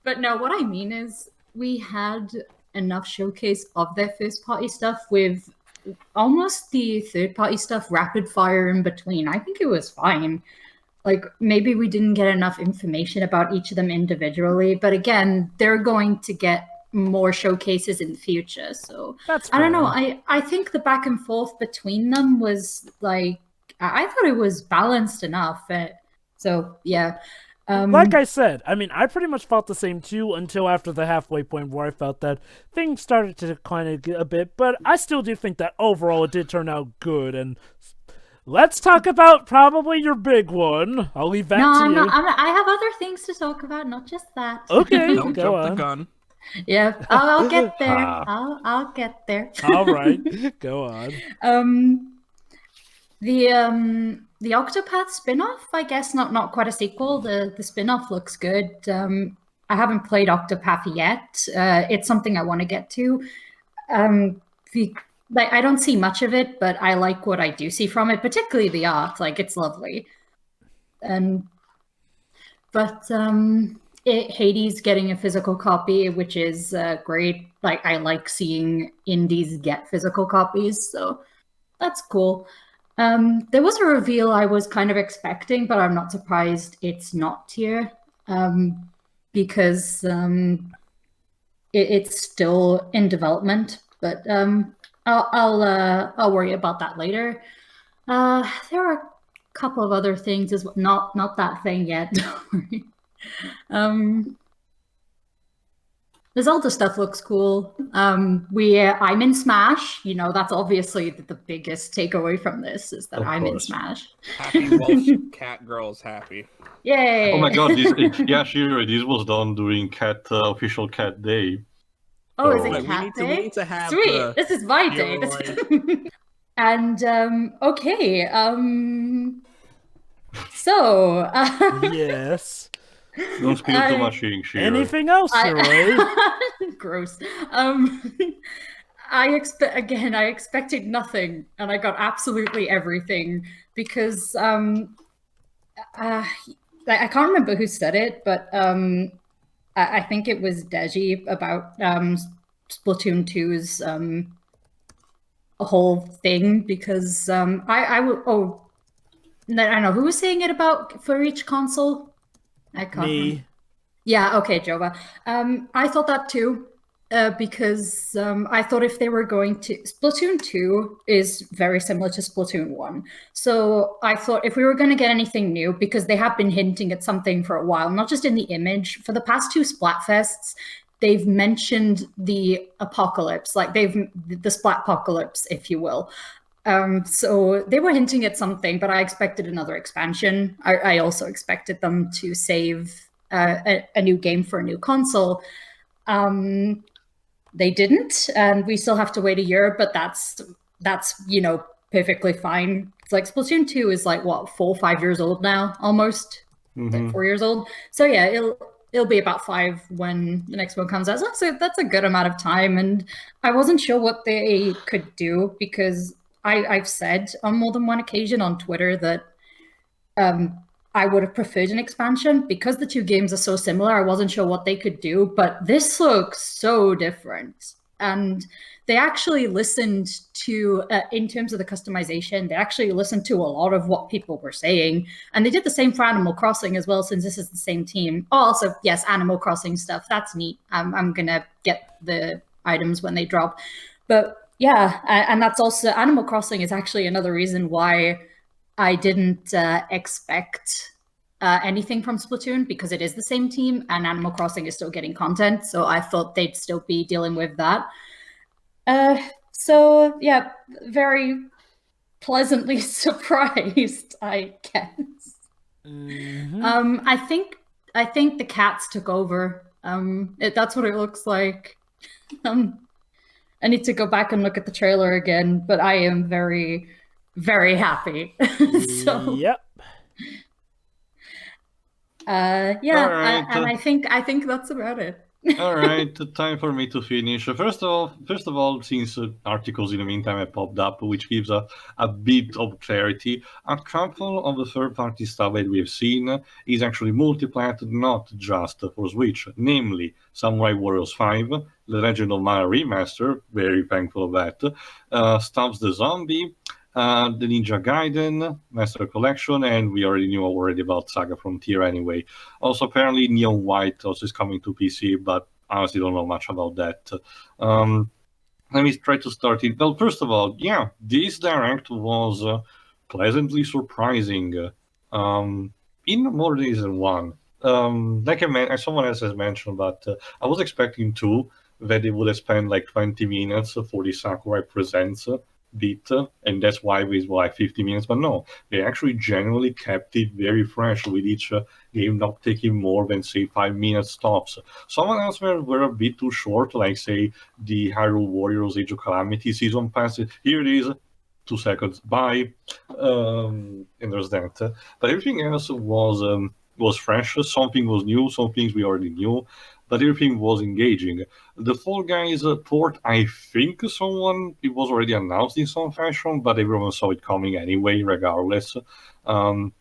But no, what I mean is we had enough showcase of their first-party stuff with almost the third-party stuff rapid fire in between. I think it was fine. Like, maybe we didn't get enough information about each of them individually, but again, they're going to get more showcases in the future. So I don't know. I think the back and forth between them was like, I thought it was balanced enough. So yeah. Like I said, I mean, I pretty much felt the same too until after the halfway point where I felt that things started to decline a bit, but I still do think that overall it did turn out good. And let's talk about probably your big one. I'll leave that to you. I have other things to talk about, not just that. Okay, Don't go jump on. the gun. Yeah, I'll get there. I'll get there. All right, go on. The Octopath spin-off, I guess, not quite a sequel. The spin-off looks good. I haven't played Octopath yet. It's something I want to get to. I don't see much of it, but I like what I do see from it, particularly the art. Like, it's lovely. Hades getting a physical copy, which is great. Like, I like seeing indies get physical copies, so that's cool. There was a reveal I was kind of expecting, but I'm not surprised it's not here, because it's still in development. But I'll worry about that later. There are a couple of other things as well. Not that thing yet. Don't worry. The Zelda stuff looks cool. I'm in Smash. You know, that's obviously the biggest takeaway from this is that I'm in Smash. Happy Welsh cat girls happy. Yay! Oh my god, yeah, sure, this was done during official cat day. Oh, so... is it cat day? We need to have Sweet, this is my day. And, okay, so... yes. Don't spill too much, Shiro. Anything else, Roy? Gross. I expected nothing, and I got absolutely everything because I can't remember who said it, but I think it was Deji about Splatoon 2's a whole thing because I don't know who was saying it about for each console. I can't. Me. Yeah, okay, Jova. I thought that too, because I thought if they were going to... Splatoon 2 is very similar to Splatoon 1. So I thought if we were going to get anything new, because they have been hinting at something for a while, not just in the image, for the past two Splatfests, they've mentioned the apocalypse, like the Splatpocalypse, if you will. So they were hinting at something, but I expected another expansion. I also expected them to save a new game for a new console. They didn't, and we still have to wait a year, but that's perfectly fine. It's like Splatoon 2 is like, what, 4 or 5 years old now, almost? Like 4 years old. So yeah, it'll be about 5 when the next one comes out. So that's a good amount of time, and I wasn't sure what they could do because I've said on more than one occasion on Twitter that I would have preferred an expansion because the two games are so similar. I wasn't sure what they could do, but this looks so different. And they actually listened to, in terms of the customization, they actually listened to a lot of what people were saying. And they did the same for Animal Crossing as well, since this is the same team. Oh, also, yes, Animal Crossing stuff. That's neat. I'm going to get the items when they drop. But yeah, and that's also, Animal Crossing is actually another reason why I didn't expect anything from Splatoon, because it is the same team and Animal Crossing is still getting content. So I thought they'd still be dealing with that. So yeah, very pleasantly surprised, I guess. Mm-hmm. I think the cats took over. That's what it looks like. I need to go back and look at the trailer again, but I am very, very happy. So yep. Yeah, right. and I think that's about it. All right, time for me to finish. First of all, since articles in the meantime have popped up, which gives a bit of clarity, a couple of the third-party stuff that we've seen is actually multiplatted, not just for Switch, namely Samurai Warriors 5, The Legend of Mana Remaster, very thankful of that, Stubbs the Zombie, the Ninja Gaiden Master Collection, and we already knew about Saga Frontier anyway. Also, apparently, Neon White also is coming to PC, but honestly don't know much about that. Let me try to start it. Well, first of all, yeah, this Direct was pleasantly surprising in more ways than one. Like someone else has mentioned, but I was expecting two, that they would have spent like 20 minutes for the Sakurai Presents bit, and that's why it was like 50 minutes. But no, they actually genuinely kept it very fresh with each game not taking more than say 5 minutes tops. Some else were a bit too short, like say the Hyrule Warriors Age of Calamity season pass. Here it is, 2 seconds, bye, and there's that. But everything else was fresh. Something was new, some things we already knew, but everything was engaging. The Fall Guys port, I think it was already announced in some fashion, but everyone saw it coming anyway, regardless. The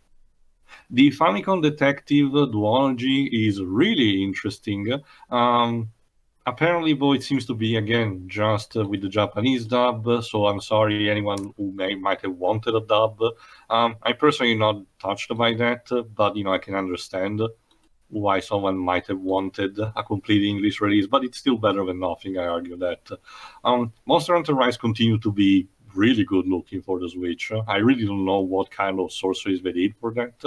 Famicom Detective duology is really interesting. Apparently, though, it seems to be, again, just with the Japanese dub, so I'm sorry anyone who might have wanted a dub. I'm personally not touched by that, but, I can understand why someone might have wanted a complete English release, but it's still better than nothing, I argue that. Monster Hunter Rise continue to be really good looking for the Switch. I really don't know what kind of sorceries they did for that.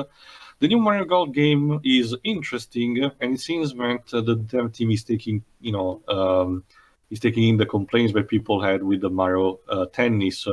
The new Mario Golf game is interesting, and it seems that the dev team is taking, is taking in the complaints that people had with the Mario Tennis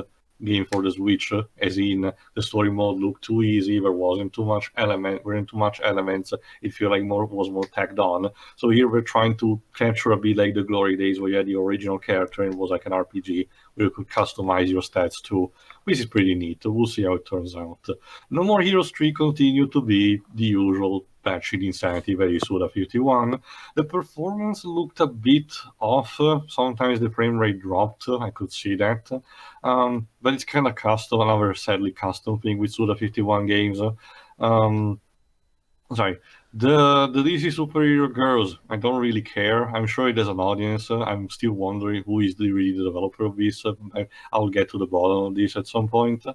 game for the Switch, as in the story mode looked too easy, there weren't too much elements, it felt like was more tacked on. So here we're trying to capture a bit like the glory days where you had the original character and it was like an RPG where you could customize your stats too, which is pretty neat. We'll see how it turns out. No More Heroes 3 continue to be the usual patched insanity that is Suda 51. The performance looked a bit off. Sometimes the frame rate dropped. I could see that. But it's kind of custom, another sadly custom thing with Suda 51 games. Sorry. The DC Superhero Girls, I don't really care. I'm sure it has an audience. I'm still wondering who is really the developer of this. I'll get to the bottom of this at some point.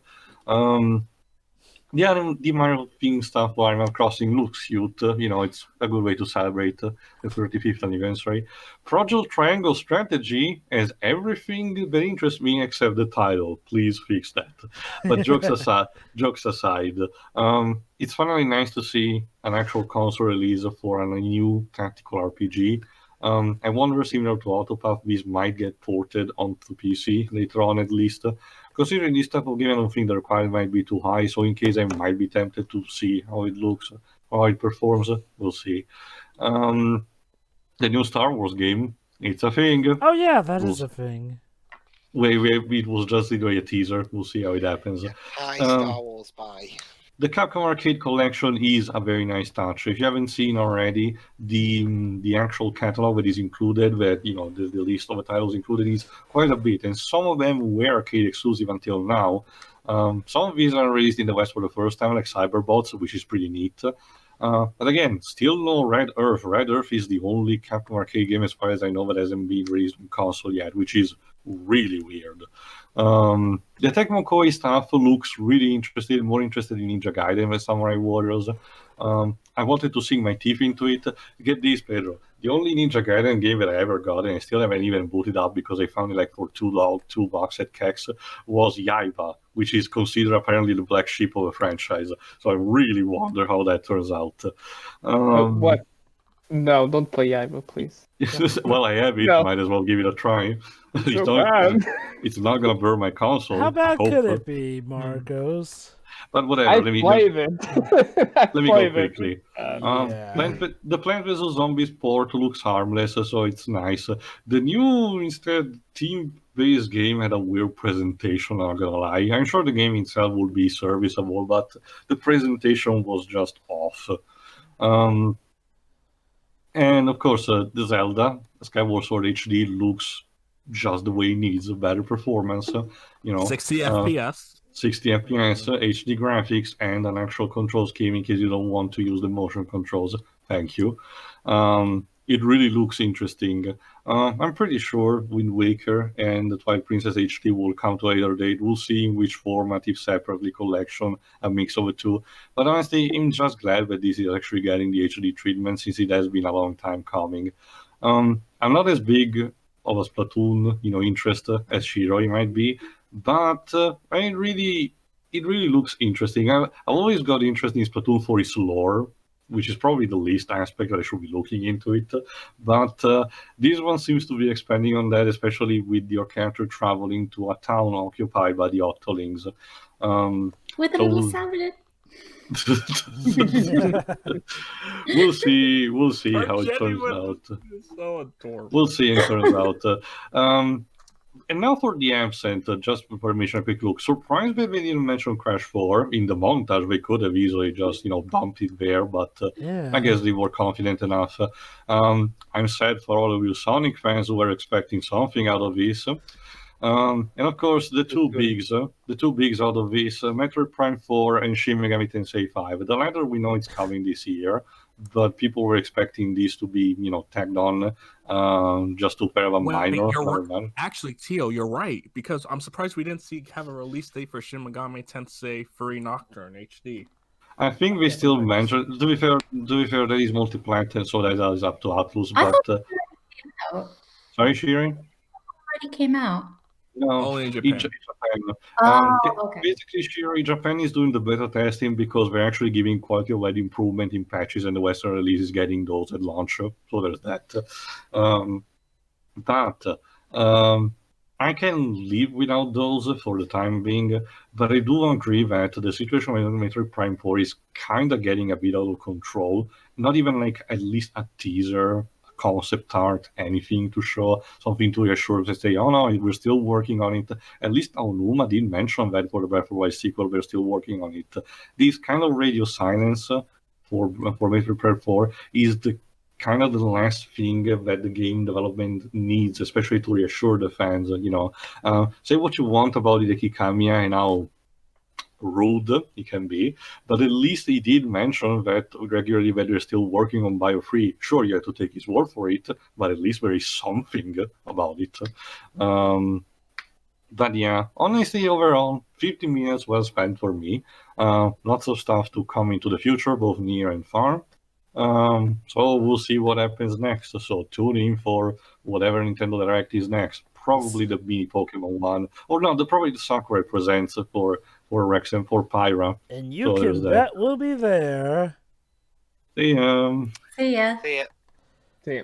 Yeah, the Mario theme stuff for Animal Crossing looks cute. It's a good way to celebrate the 35th anniversary. Project Triangle Strategy has everything that interests me except the title. Please fix that. But jokes aside, it's finally nice to see an actual console release for a new tactical RPG. I wonder, similar to Autopath, this might get ported onto PC later on at least. Considering this type of game, I don't think the requirement might be too high, so in case I might be tempted to see how it looks, how it performs, we'll see. The new Star Wars game, it's a thing. Oh yeah, that is a thing. Wait, it was just a teaser. We'll see how it happens. Bye, Star Wars, bye. The Capcom Arcade Collection is a very nice touch. If you haven't seen already, the actual catalog that is included, that the list of the titles included is quite a bit, and some of them were arcade exclusive until now. Some of these are released in the West for the first time, like Cyberbots, which is pretty neat. But again, still no Red Earth. Red Earth is the only Capcom Arcade game, as far as I know, that hasn't been released on console yet, which is really weird. The Tecmo Koei staff looks really more interested in Ninja Gaiden than Samurai Warriors. I wanted to sink my teeth into it. Get this, Pedro. The only Ninja Gaiden game that I ever got, and I still haven't even booted up because I found it like for $2 at Kex, was Yaiba, which is considered apparently the black sheep of the franchise. So I really wonder how that turns out. What? No, don't play Yaiba, please. Well, I have it. No. Might as well give it a try. It's not gonna burn my console. How bad could it be, Marcos? But whatever. Let me go quickly. The Plant vs Zombies port looks harmless, so it's nice. The new team-based game had a weird presentation. I'm not gonna lie. I'm sure the game itself would be serviceable, but the presentation was just off. And of course, the Zelda Skyward Sword HD looks just the way it needs, a better performance. 60 FPS. 60 FPS, HD graphics, and an actual control scheme in case you don't want to use the motion controls. Thank you. It really looks interesting. I'm pretty sure Wind Waker and the Twilight Princess HD will come to a later date. We'll see in which format, if separately, collection, a mix of the two. But honestly, I'm just glad that this is actually getting the HD treatment, since it has been a long time coming. I'm not as big of a Splatoon, interest as Shiroi might be, but it really looks interesting. I've always got interested in Splatoon for its lore, which is probably the least aspect that I should be looking into it. But this one seems to be expanding on that, especially with your character traveling to a town occupied by the Octolings. With a little salad. We'll see how it turns out. So adorable. We'll see how it turns out. And now for the absent, just for permission, a quick look. Surprised that they didn't mention Crash 4 in the montage. They could have easily just, dumped it there, but I guess they were confident enough. I'm sad for all of you Sonic fans who were expecting something out of this. And of course, the two bigs out of this, Metroid Prime 4 and Shin Megami Tensei 5. The latter we know it's coming this year, but people were expecting these to be, tagged on just to have a minor. Actually, Tio, you're right, because I'm surprised we didn't have a release date for Shin Megami Tensei Free Nocturne HD. I think we still mentioned. To be fair, that is multi-platform, so that is up to Atlus. I But thought it came out. sorry, Shirin? Already came out. No, only in Japan. Okay. Basically, Shiroi Japan is doing the beta testing because we're actually giving quality of life improvement in patches, and the Western release is getting those at launch. So there's that. I can live without those for the time being, but I do agree that the situation with Metroid Prime 4 is kind of getting a bit out of control. Not even like at least a teaser, concept art, anything to show, something to reassure to say, oh no, we're still working on it. At least Aonuma did mention that for the Breath of the Wild sequel, we're still working on it. This kind of radio silence for Metroid Prime 4 is the kind of the last thing that the game development needs, especially to reassure the fans. Say what you want about Hideki Kamiya and how rude it can be, but at least he did mention that regularly that they're still working on Bio3. Sure, you have to take his word for it, but at least there is something about it. But yeah, honestly, overall, 50 minutes well spent for me. Lots of stuff to come into the future, both near and far. So we'll see what happens next. So tune in for whatever Nintendo Direct is next. Probably the mini Pokemon one, or no, probably the Sakurai presents for Rex and for Pyra. And you can bet we'll be there. See ya. See ya. See ya. See ya.